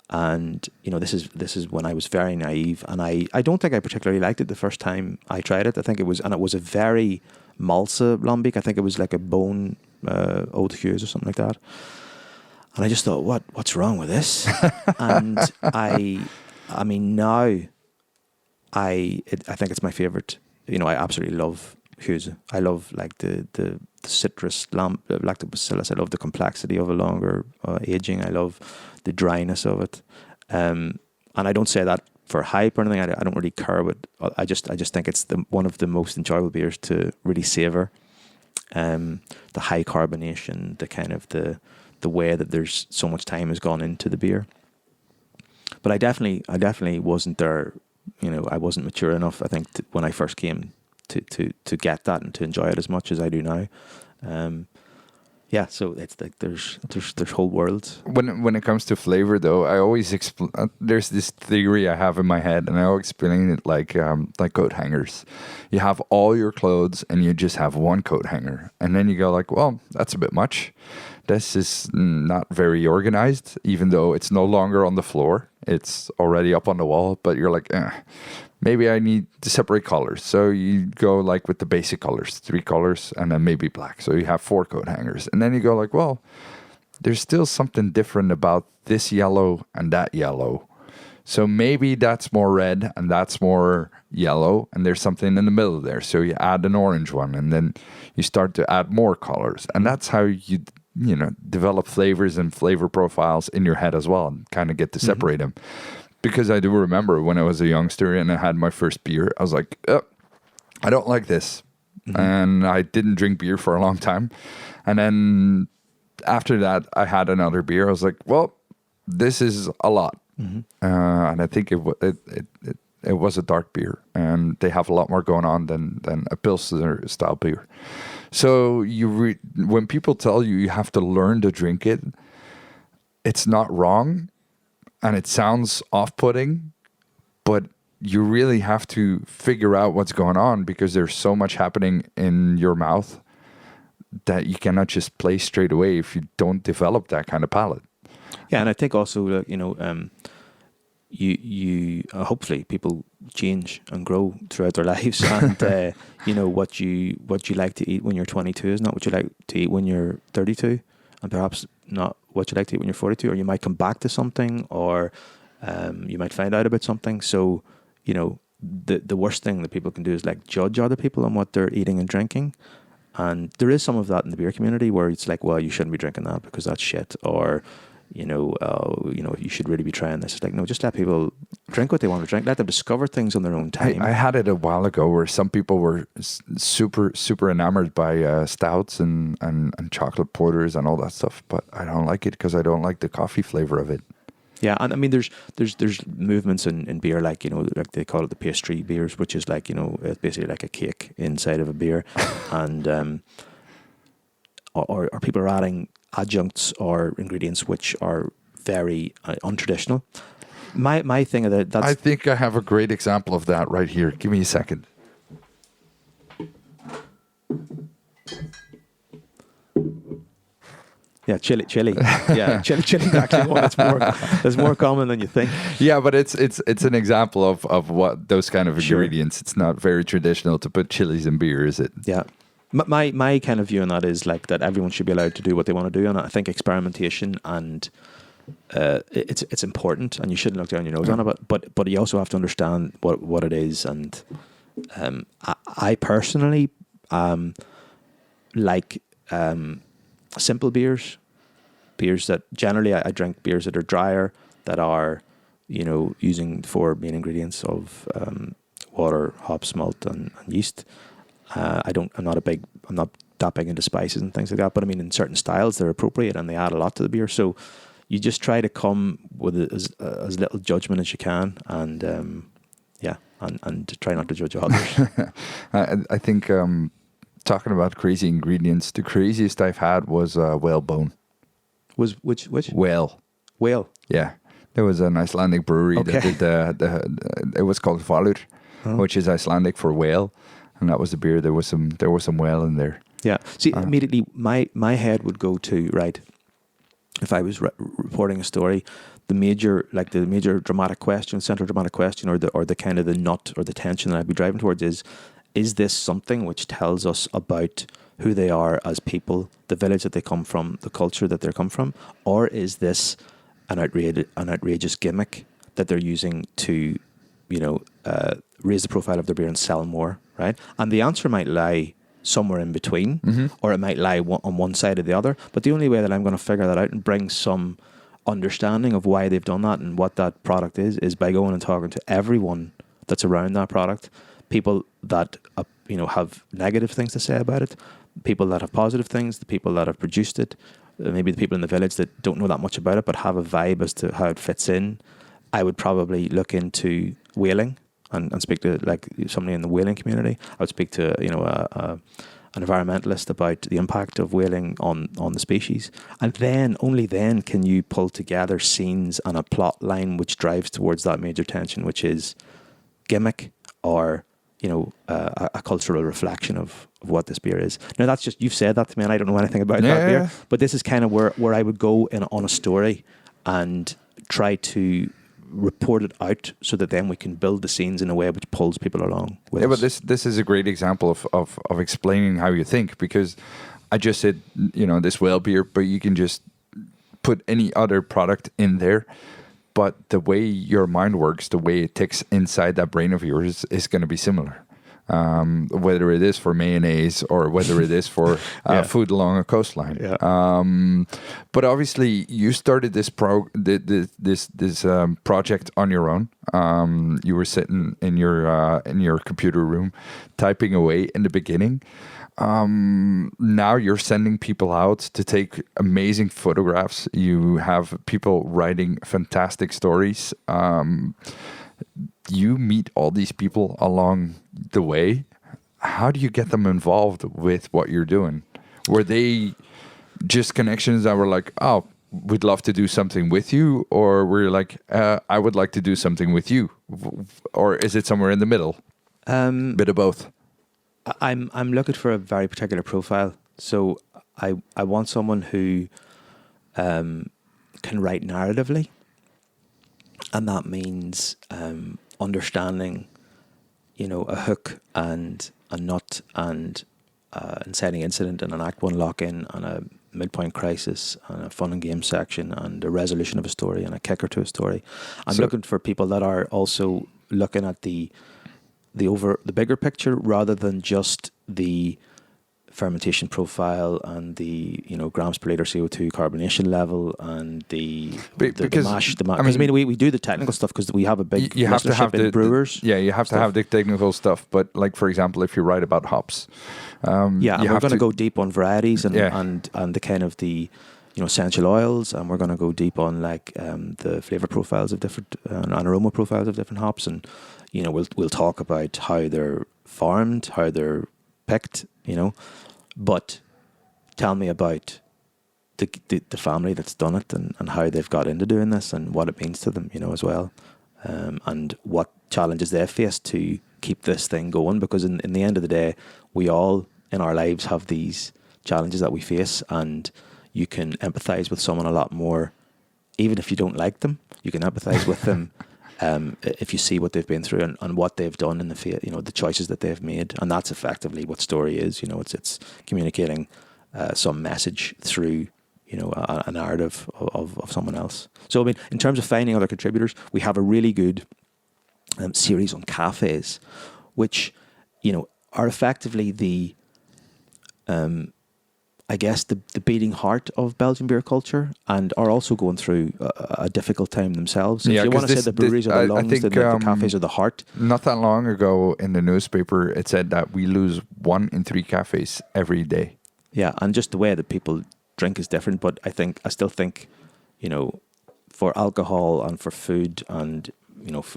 And this is when I was very naive, and I don't think I particularly liked it the first time I tried it. I think it was a very malsa lambic. I think it was like a bone eau de Gueuze or something like that. And I just thought, what's wrong with this? And I mean, now I think it's my favorite. I absolutely love Gueuze. I love like the citrus lactobacillus. I love the complexity of a longer aging. I love the dryness of it. And I don't say that for hype or anything. I don't really care, but I just think it's one of the most enjoyable beers to really savor. The high carbonation, the kind of the way that there's so much time has gone into the beer. But I definitely wasn't there. I wasn't mature enough, I think, when I first came to get that and to enjoy it as much as I do now. So it's like there's whole worlds. When it comes to flavor, though, I always there's this theory I have in my head, and I always explain it like coat hangers. You have all your clothes, and you just have one coat hanger, and then you go like, well, that's a bit much. This is not very organized, even though it's no longer on the floor. It's already up on the wall, but you're like, maybe I need to separate colors. So you go like with the basic colors, 3 colors, and then maybe black. So you have 4 coat hangers. And then you go like, well, there's still something different about this yellow and that yellow. So maybe that's more red and that's more yellow, and there's something in the middle there. So you add an orange one, and then you start to add more colors. And that's how you develop flavors and flavor profiles in your head as well, and kind of get to separate them. Because I do remember when I was a youngster and I had my first beer, I was like, oh, I don't like this. And I didn't drink beer for a long time. And then after that, I had another beer. I was like, well, this is a lot. And I think it was a dark beer, and they have a lot more going on than a Pilsner style beer. So when people tell you have to learn to drink it, it's not wrong. And it sounds off-putting, but you really have to figure out what's going on, because there's so much happening in your mouth that you cannot just play straight away if you don't develop that kind of palate. Yeah, and I think also, you hopefully people change and grow throughout their lives, and what you like to eat when you're 22 is not what you like to eat when you're 32, and perhaps not what you like to eat when you're 42, or you might come back to something, or you might find out about something. So, the worst thing that people can do is like judge other people on what they're eating and drinking. And there is some of that in the beer community where it's like, well, you shouldn't be drinking that because that's shit, or you should really be trying this. It's like, no, just let people drink what they want to drink. Let them discover things on their own time. I had it a while ago where some people were super enamored by stouts and chocolate porters and all that stuff, but I don't like it because I don't like the coffee flavor of it. Yeah, and I mean, there's movements in beer, like like they call it the pastry beers, which is like it's basically like a cake inside of a beer, and or people are adding adjuncts or ingredients which are very untraditional. My thing of that's I think I have a great example of that right here. Give me a second. Yeah, chili. Yeah, chili is actually one that's more common than you think. Yeah, but it's an example of what those kind of ingredients. It's not very traditional to put chilies in beer, is it? Yeah. My kind of view on that is like that everyone should be allowed to do what they want to do, and I think experimentation and it's important, and you shouldn't look down your nose on it. But you also have to understand what it is. And I personally like simple beers that generally I drink beers that are drier, that are using 4 main ingredients of water, hops, malt, and yeast. I'm not that big into spices and things like that, but I mean, in certain styles they're appropriate and they add a lot to the beer. So you just try to come with as little judgment as you can, and and try not to judge others. I think talking about crazy ingredients, the craziest I've had was whalebone. Was which? Whale. Yeah. There was an Icelandic brewery that did it was called Valur, which is Icelandic for whale, and that was the beer. There was some whale in there. Yeah. See, immediately my head would go to, right, if I was reporting a story, the major dramatic question, central dramatic question, or the kind of the nut or the tension that I'd be driving towards is this something which tells us about who they are as people, the village that they come from, the culture that they come from, or is this an outrageous gimmick that they're using to, raise the profile of their beer and sell more, right? And the answer might lie somewhere in between, or it might lie on one side or the other. But the only way that I'm going to figure that out and bring some understanding of why they've done that and what that product is by going and talking to everyone that's around that product, people that have negative things to say about it, people that have positive things, the people that have produced it, maybe the people in the village that don't know that much about it but have a vibe as to how it fits in. I would probably look into whaling and speak to like somebody in the whaling community. I would speak to an environmentalist about the impact of whaling on the species, and then only then can you pull together scenes and a plot line which drives towards that major tension, which is gimmick or a cultural reflection of what this beer is. Now that's just, you've said that to me and I don't know anything about that beer, but this is kind of where I would go on a story and try to report it out so that then we can build the scenes in a way which pulls people along with us. But this is a great example of explaining how you think, because I just said, this whale beer, but you can just put any other product in there. But the way your mind works, the way it ticks inside that brain of yours is going to be similar. Whether it is for mayonnaise or whether it is for food along a coastline. Yeah. But obviously, you started this project on your own. You were sitting in your computer room, typing away in the beginning. Now you're sending people out to take amazing photographs. You have people writing fantastic stories. You meet all these people along the way. How do you get them involved with what you're doing? Were they just connections that were like, oh, we'd love to do something with you? Or were you like, I would like to do something with you? Or is it somewhere in the middle? Bit of both. I'm looking for a very particular profile. So I want someone who can write narratively. And that means understanding, a hook and a nut and an inciting incident and an Act 1 lock-in and a midpoint crisis and a fun and game section and a resolution of a story and a kicker to a story. I'm looking for people that are also looking at the bigger picture rather than just the fermentation profile and the grams per liter CO2 carbonation level and the mash. We do the technical stuff because we have a big you have to have in brewers. You have to have the technical stuff. But like for example, if you write about hops, and we're going to go deep on varieties and the kind of the essential oils, and we're going to go deep on like the flavor profiles of different and aroma profiles of different hops, and we'll talk about how they're farmed, how they're picked, but tell me about the family that's done it and how they've got into doing this and what it means to them, as well, and what challenges they face to keep this thing going, because in the end of the day, we all in our lives have these challenges that we face, and you can empathize with someone a lot more, even if you don't like them. You can empathize with them if you see what they've been through and what they've done in the choices that they've made, and that's effectively what story is. It's communicating some message through a narrative of someone else. So, I mean, in terms of finding other contributors, we have a really good series on cafes, which, are effectively the beating heart of Belgian beer culture, and are also going through a difficult time themselves. If you want to say the breweries are the lungs, then the cafes are the heart. Not that long ago in the newspaper, it said that we lose 1 in 3 cafes every day. Yeah, and just the way that people drink is different, but I still think, for alcohol and for food and,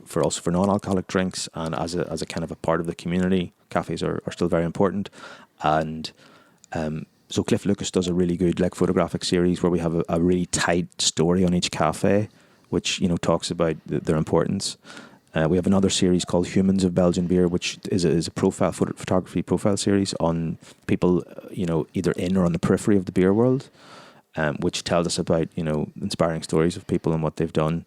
for also for non-alcoholic drinks and as a kind of a part of the community, cafes are still very important. And so Cliff Lucas does a really good photographic series where we have a really tight story on each cafe, which talks about their importance. We have another series called Humans of Belgian Beer, which is a photography profile series on people either in or on the periphery of the beer world, which tells us about inspiring stories of people and what they've done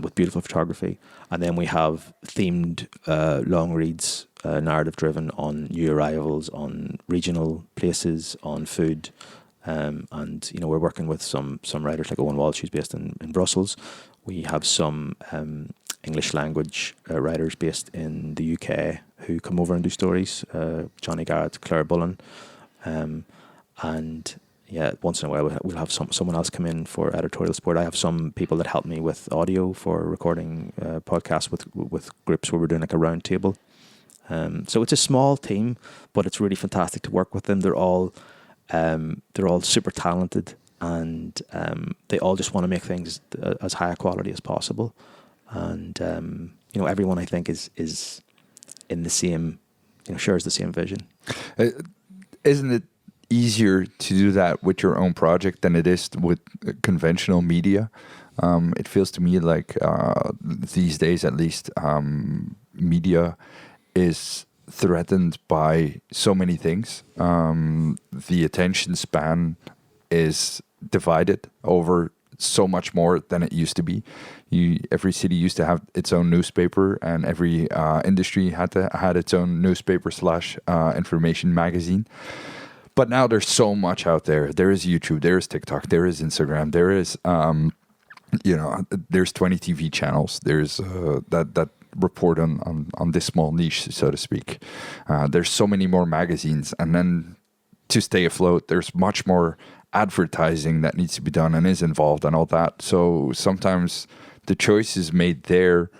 with beautiful photography. And then we have themed long reads, narrative driven, on new arrivals, on regional places, on food, and we're working with some writers like Owen Walsh, who's based in Brussels. We have some English language writers based in the UK who come over and do stories, Johnny Garrett, Claire Bullen, and once in a while we'll have someone else come in for editorial support. I have some people that help me with audio for recording podcasts with groups where we're doing a round table. So it's a small team, but it's really fantastic to work with them. They're all super talented, and they all just want to make things as high a quality as possible. And everyone, I think, is in the same, shares the same vision. Isn't it easier to do that with your own project than it is with conventional media? It feels to me like these days, at least, media is threatened by so many things. The attention span is divided over so much more than it used to be. Every city used to have its own newspaper, and every industry had its own newspaper / information magazine. But now there's so much out there. There is YouTube, there is TikTok, there is Instagram, there is there's 20 TV channels. There's that report on this small niche, so to speak. There's so many more magazines, and then to stay afloat, there's much more advertising that needs to be done and is involved and all that. So sometimes the choices made there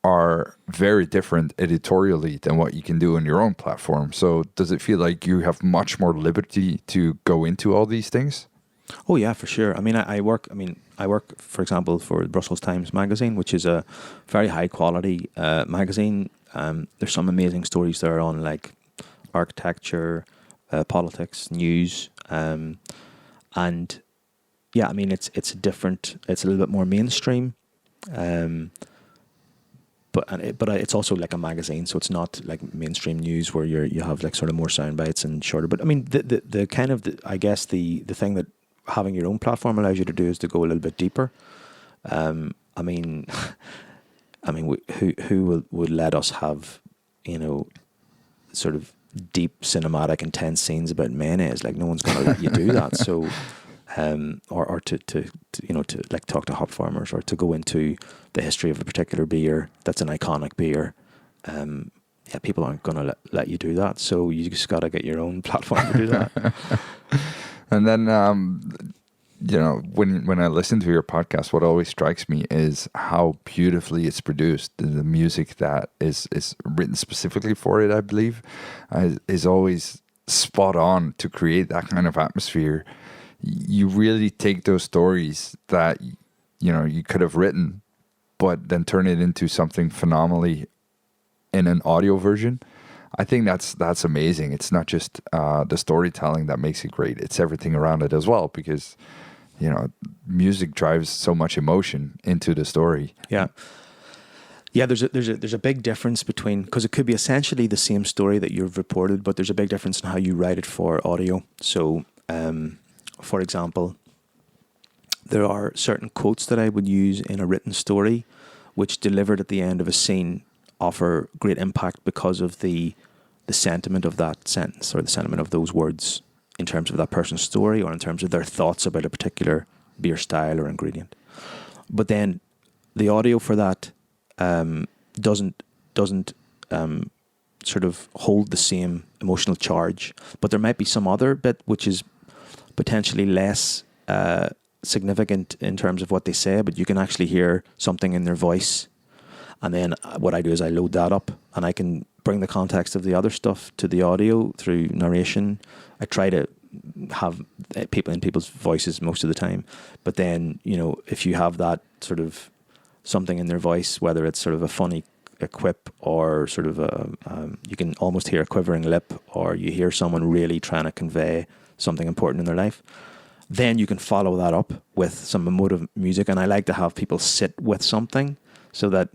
are very different editorially than what you can do on your own platform. So does it feel like you have much more liberty to go into all these things? Oh yeah, for sure. I mean, I work, for example, for the Brussels Times magazine, which is a very high quality magazine. There's some amazing stories there on architecture, politics, news, and yeah, I mean, it's a little bit more mainstream, but it's also like a magazine, so it's not like mainstream news where you have sort of more sound bites and shorter. But I mean, the kind of I guess the thing that having your own platform allows you to do is to go a little bit deeper. I mean, who would let us have sort of deep cinematic intense scenes about mayonnaise? Like, no one's going to let you do that. So, or to talk to hop farmers, or to go into the history of a particular beer that's an iconic beer. People aren't going to let you do that. So you just got to get your own platform to do that. And then, when I listen to your podcast, what always strikes me is how beautifully it's produced. The music that is written specifically for it, I believe, is always spot on to create that kind of atmosphere. You really take those stories that, you could have written, but then turn it into something phenomenally in an audio version. I think that's amazing. It's not just the storytelling that makes it great. It's everything around it as well, because, music drives so much emotion into the story. Yeah. Yeah, there's a big difference between, because it could be essentially the same story that you've reported, but there's a big difference in how you write it for audio. So, for example, there are certain quotes that I would use in a written story, which delivered at the end of a scene offer great impact because of the sentiment of that sentence, or the sentiment of those words in terms of that person's story or in terms of their thoughts about a particular beer style or ingredient. But then the audio for that doesn't sort of hold the same emotional charge. But there might be some other bit which is potentially less significant in terms of what they say, but you can actually hear something in their voice. And then what I do is I load that up and I can bring the context of the other stuff to the audio through narration. I try to have people in people's voices most of the time. But then, you know, if you have that sort of something in their voice, whether it's sort of a quip or sort of you can almost hear a quivering lip, or you hear someone really trying to convey something important in their life, then you can follow that up with some emotive music. And I like to have people sit with something so that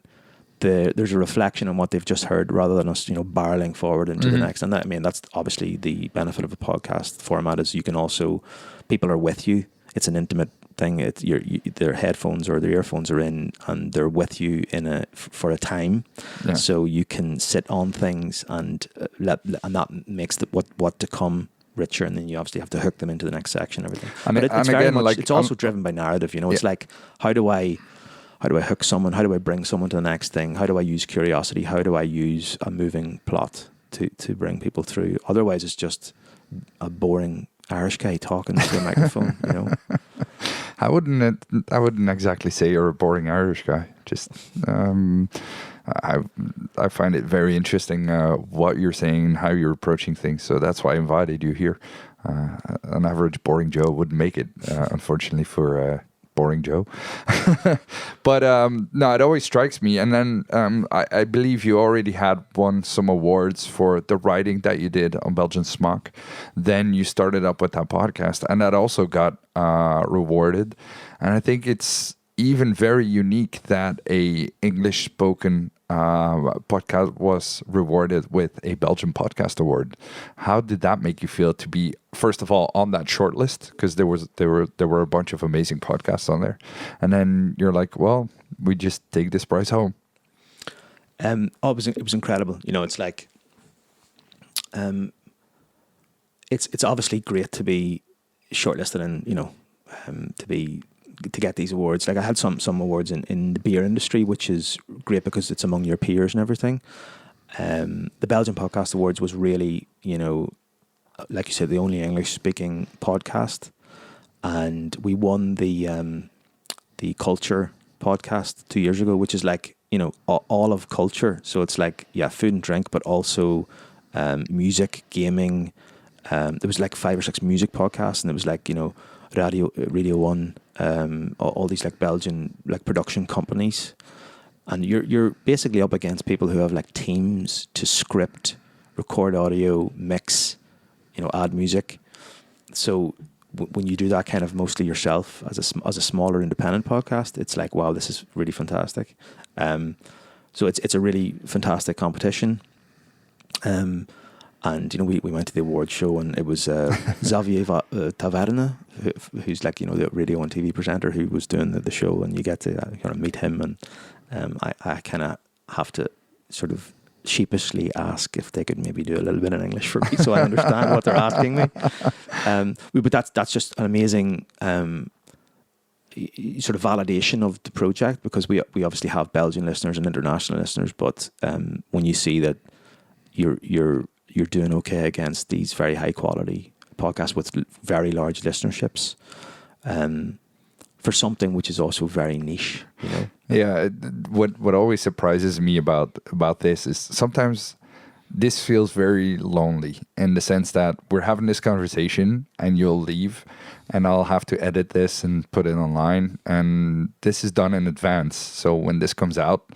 there's a reflection on what they've just heard rather than us, you know, barreling forward into the next. And that, I mean, that's obviously the benefit of a podcast format, is you can also, people are with you. It's an intimate thing. It's their headphones or their earphones are in, and they're with you for a time. Yeah. So you can sit on things and that makes what to come richer, and then you obviously have to hook them into the next section and everything. And it's very much, like, it's also driven by narrative, you know. It's like, how do I hook someone? How do I bring someone to the next thing? How do I use curiosity? How do I use a moving plot to bring people through? Otherwise, it's just a boring Irish guy talking to a microphone, you know. I wouldn't exactly say you're a boring Irish guy. Just I find it very interesting what you're saying, how you're approaching things. So that's why I invited you here. An average boring Joe wouldn't make it, unfortunately, for boring Joe. But no, it always strikes me. And then I believe you already had won some awards for the writing that you did on Belgian Smaak. Then you started up with that podcast, and that also got rewarded. And I think it's even very unique that a English spoken podcast was rewarded with a Belgian Podcast Award. How did that make you feel to be, first of all, on that short list? Because there were a bunch of amazing podcasts on there, and then you're like, well, we just take this prize home. It was incredible. You know, it's like, it's obviously great to be shortlisted and, you know, to get these awards. Like, I had some awards in the beer industry, which is great because it's among your peers and everything. The Belgian Podcast Awards was really, you know, like you said, the only English speaking podcast, and we won the culture podcast 2 years ago, which is like, you know, all of culture. So it's like, yeah, food and drink, but also music, gaming. There was like 5 or 6 music podcasts, and it was like, you know, Radio 1, all these like Belgian like production companies, and you're basically up against people who have like teams to script, record audio, mix, you know, add music. So when you do that kind of mostly yourself as a smaller independent podcast, it's like, wow, this is really fantastic. So it's a really fantastic competition. And, you know, we went to the award show, and it was Xavier Taverne, who's like, you know, the radio and TV presenter who was doing the show, and you get to kind of meet him. And I kind of have to sort of sheepishly ask if they could maybe do a little bit in English for me so I understand what they're asking me. But that's just an amazing sort of validation of the project, because we obviously have Belgian listeners and international listeners, but when you see that you're doing okay against these very high quality podcasts with very large listenerships, for something which is also very niche, you know. Yeah, what always surprises me about this is sometimes this feels very lonely, in the sense that we're having this conversation and you'll leave and I'll have to edit this and put it online, and this is done in advance. So when this comes out,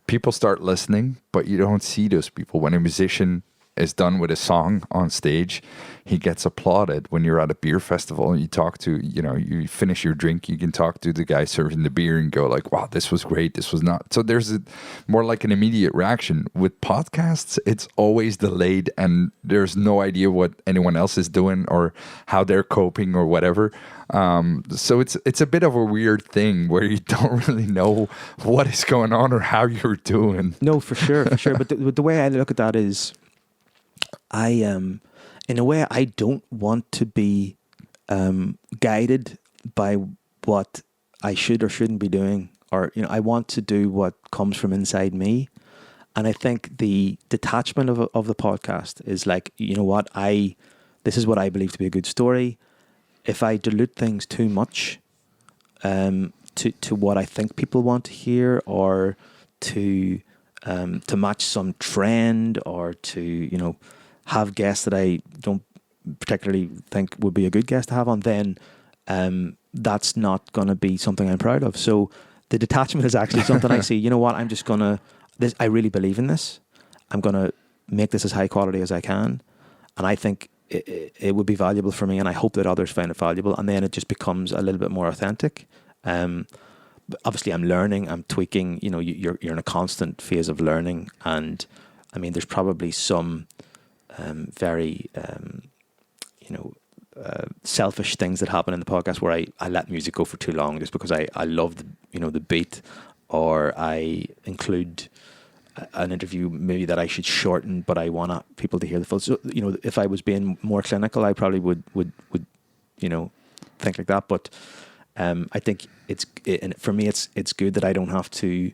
people start listening, but you don't see those people. When a musician is done with a song on stage, he gets applauded. When you're at a beer festival and you talk to, you know, you finish your drink, you can talk to the guy serving the beer and go like, wow, this was great, this was not. So there's more like an immediate reaction. With podcasts, it's always delayed, and there's no idea what anyone else is doing or how they're coping or whatever. So it's a bit of a weird thing where you don't really know what is going on or how you're doing. No, for sure. But the way I look at that is, in a way, I don't want to be guided by what I should or shouldn't be doing, or I want to do what comes from inside me. And I think the detachment of the podcast is like, this is what I believe to be a good story. If I dilute things too much to what I think people want to hear, or to match some trend, or to have guests that I don't particularly think would be a good guest to have on, then that's not going to be something I'm proud of. So the detachment is actually something I see. I'm just going to, I really believe in this. I'm going to make this as high quality as I can. And I think it would be valuable for me, and I hope that others find it valuable. And then it just becomes a little bit more authentic. Obviously, I'm learning, I'm tweaking. You're in a constant phase of learning. And I mean, there's probably some very selfish things that happen in the podcast where I let music go for too long just because I love the beat, or I include an interview maybe that I should shorten, but I want people to hear the full. So if I was being more clinical, I probably would think like that. But I think for me it's good that I don't have to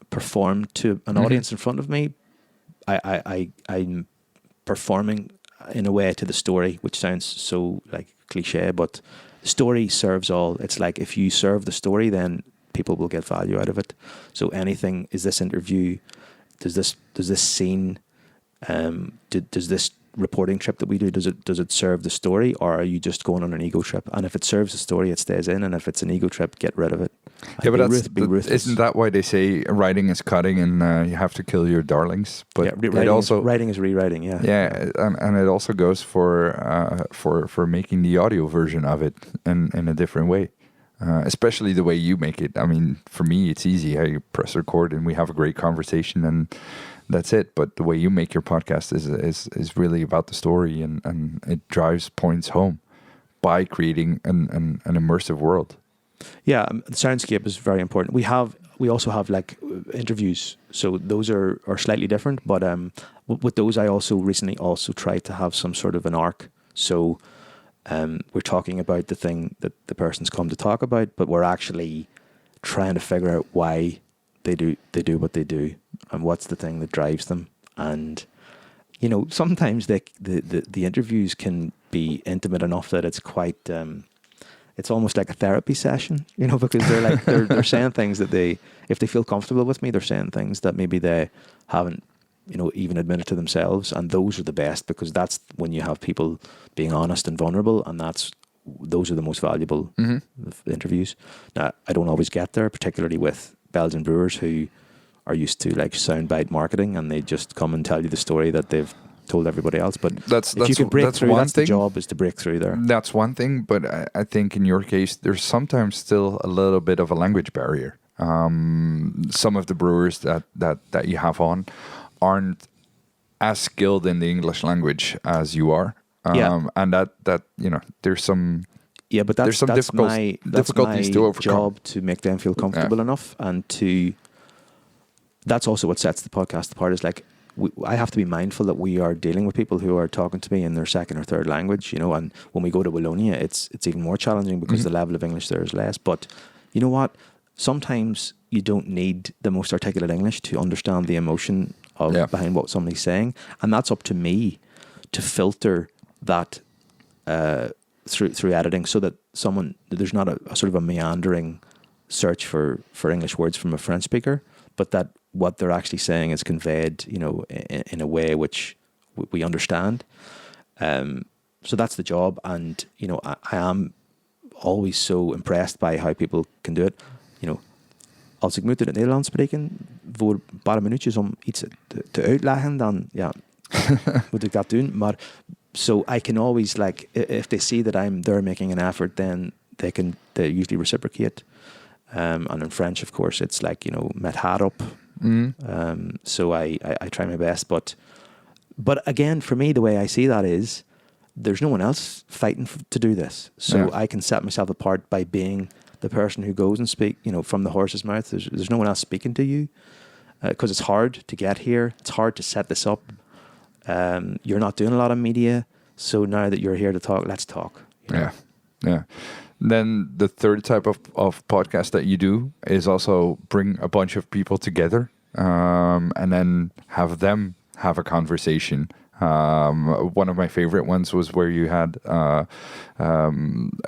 perform to an audience in front of me. I'm performing in a way to the story, which sounds so like cliche, but the story serves all. It's like if you serve the story, then people will get value out of it. So anything, is this interview, does this scene, does this reporting trip that we do, does it serve the story, or are you just going on an ego trip? And if it serves the story, it stays in, and if it's an ego trip, get rid of it. Yeah, but isn't that why they say writing is cutting, and you have to kill your darlings? But writing is rewriting. Yeah, yeah, and it also goes for making the audio version of it in a different way. Especially the way you make it. I mean, for me, it's easy. I press record and we have a great conversation, and that's it. But the way you make your podcast is really about the story, and it drives points home by creating an immersive world. Yeah, the soundscape is very important. We also have like interviews, so those are slightly different. But with those, I also recently tried to have some sort of an arc. So we're talking about the thing that the person's come to talk about, but we're actually trying to figure out why they do what they do, and what's the thing that drives them. And sometimes the interviews can be intimate enough that it's quite it's almost like a therapy session, because they're like they're saying things that if they feel comfortable with me, they're saying things that maybe they haven't even admitted to themselves, and those are the best, because that's when you have people being honest and vulnerable, and those are the most valuable interviews. Now, I don't always get there, particularly with Belgian brewers who are used to like soundbite marketing, and they just come and tell you the story that they've told everybody else. But if you can break through, that's the job, is to break through there. That's one thing, but I think in your case, there's sometimes still a little bit of a language barrier. Some of the brewers that you have on aren't as skilled in the English language as you are. And that there's some but that's difficulties to overcome. Job to make them feel comfortable enough, and that's also what sets the podcast apart. Is like I have to be mindful that we are dealing with people who are talking to me in their second or third language, and when we go to Wallonia, it's even more challenging because the level of English there is less. But you know what? Sometimes you don't need the most articulate English to understand the emotion behind what somebody's saying, and that's up to me to filter that through editing, so that there's not a sort of a meandering search for English words from a French speaker, but that what they're actually saying is conveyed, in a way which we understand. So that's the job, and I am always so impressed by how people can do it. Als ik moet in het Nederlands spreken voor een paar minuutjes om iets te uitleggen, dan moet ik dat doen. Maar so I can always, like, if they see that they're making an effort, then they usually reciprocate. And in French, of course, it's like, met haar op. So I try my best, but again, for me, the way I see that is there's no one else fighting to do this. So I can set myself apart by being the person who goes and speak, from the horse's mouth. There's no one else speaking to you, because it's hard to get here. It's hard to set this up. You're not doing a lot of media. So now that you're here to talk, let's talk. Yeah. Then the third type of podcast that you do is also bring a bunch of people together and then have them have a conversation. One of my favorite ones was where you had a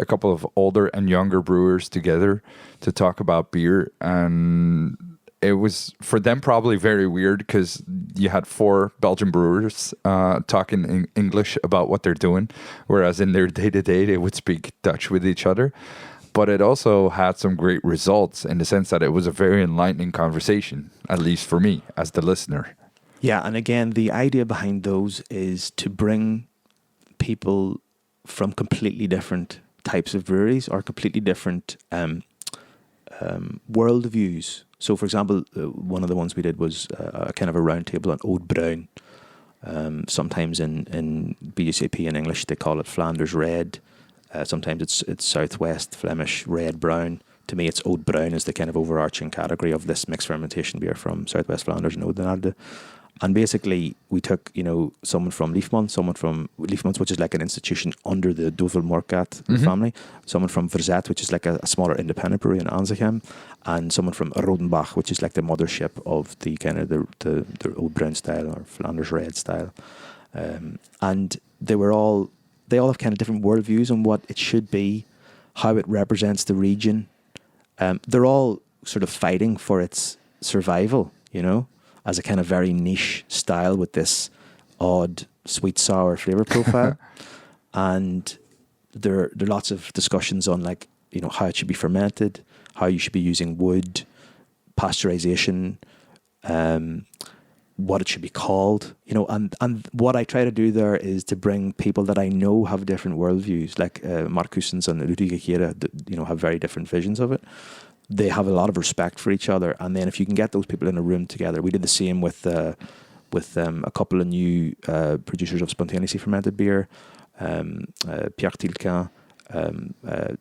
couple of older and younger brewers together to talk about beer, and it was for them probably very weird because you had 4 Belgian brewers talking in English about what they're doing, whereas in their day-to-day they would speak Dutch with each other. But it also had some great results in the sense that it was a very enlightening conversation, at least for me as the listener. Yeah, and again, the idea behind those is to bring people from completely different types of breweries or completely different worldviews. So, for example, one of the ones we did was a kind of a round table on Oud Bruin. Sometimes in BUCP in English they call it Flanders Red. Sometimes it's Southwest Flemish Red Brown. To me, it's Oud Bruin is the kind of overarching category of this mixed fermentation beer from Southwest Flanders and Oudenaarde. And basically, we took, someone from Liefmans, which is like an institution under the Dovel-Morkat family, someone from Verzet, which is like a smaller independent brewery in Anzegem, and someone from Rodenbach, which is like the mothership of the kind of the Oud Bruin style or Flanders Red style. And they all have kind of different worldviews on what it should be, how it represents the region. They're all sort of fighting for its survival, as a kind of very niche style with this odd sweet sour flavor profile. And there are lots of discussions on how it should be fermented, how you should be using wood, pasteurization, what it should be called, and what I try to do there is to bring people that I know have different worldviews, like Mark Hussens and Ludwig Gere, have very different visions of it. They have a lot of respect for each other, and then if you can get those people in a room together, we did the same with a couple of new producers of spontaneously fermented beer, Pierre Tilquin,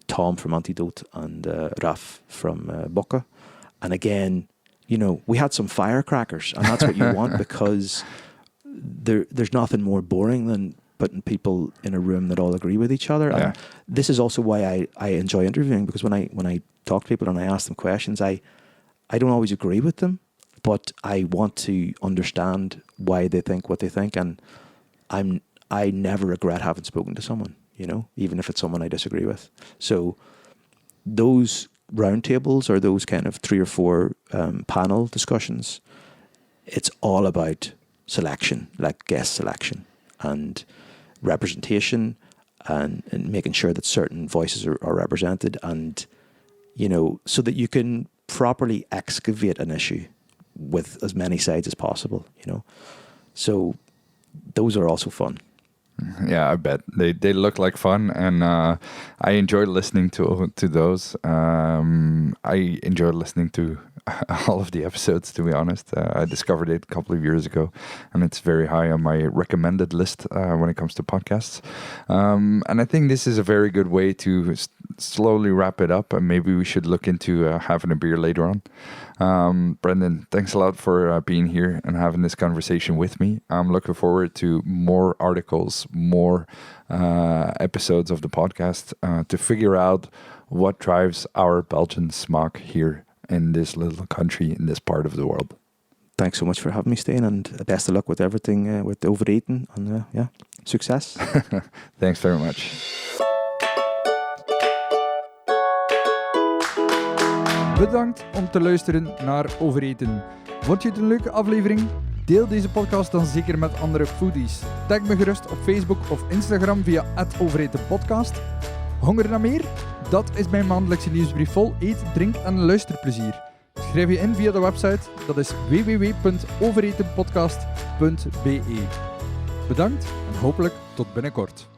Tom from Antidote, and Raf from Bocca. And again, we had some firecrackers, and that's what you want because there's nothing more boring than putting people in a room that all agree with each other. Yeah. And this is also why I enjoy interviewing, because when I talk to people and I ask them questions, I don't always agree with them, but I want to understand why they think what they think, and I never regret having spoken to someone, even if it's someone I disagree with. So those roundtables or those kind of 3 or 4 panel discussions, it's all about selection, like guest selection and representation, and making sure that certain voices are represented, and so that you can properly excavate an issue with as many sides as possible. So those are also fun. Yeah, I bet they look like fun, and I enjoy listening to those. I enjoy listening to all of the episodes, to be honest. I discovered it a couple of years ago, and it's very high on my recommended list when it comes to podcasts. And I think this is a very good way to slowly wrap it up, and maybe we should look into having a beer later on. Breandan, thanks a lot for being here and having this conversation with me. I'm looking forward to more articles, more episodes of the podcast to figure out what drives our Belgian Smaak here in this little country, in this part of the world. Thanks so much for having me, Steen, and best of luck with everything with over Eten, and success. Thanks very much. Bedankt om te luisteren naar Over Eten. Vond je het een leuke aflevering? Deel deze podcast dan zeker met andere foodies. Tag me gerust op Facebook of Instagram via @overetenpodcast. Honger naar meer? Dat is mijn maandelijkse nieuwsbrief vol eet, drink en luisterplezier. Schrijf je in via de website, dat is www.overetenpodcast.be. Bedankt en hopelijk tot binnenkort.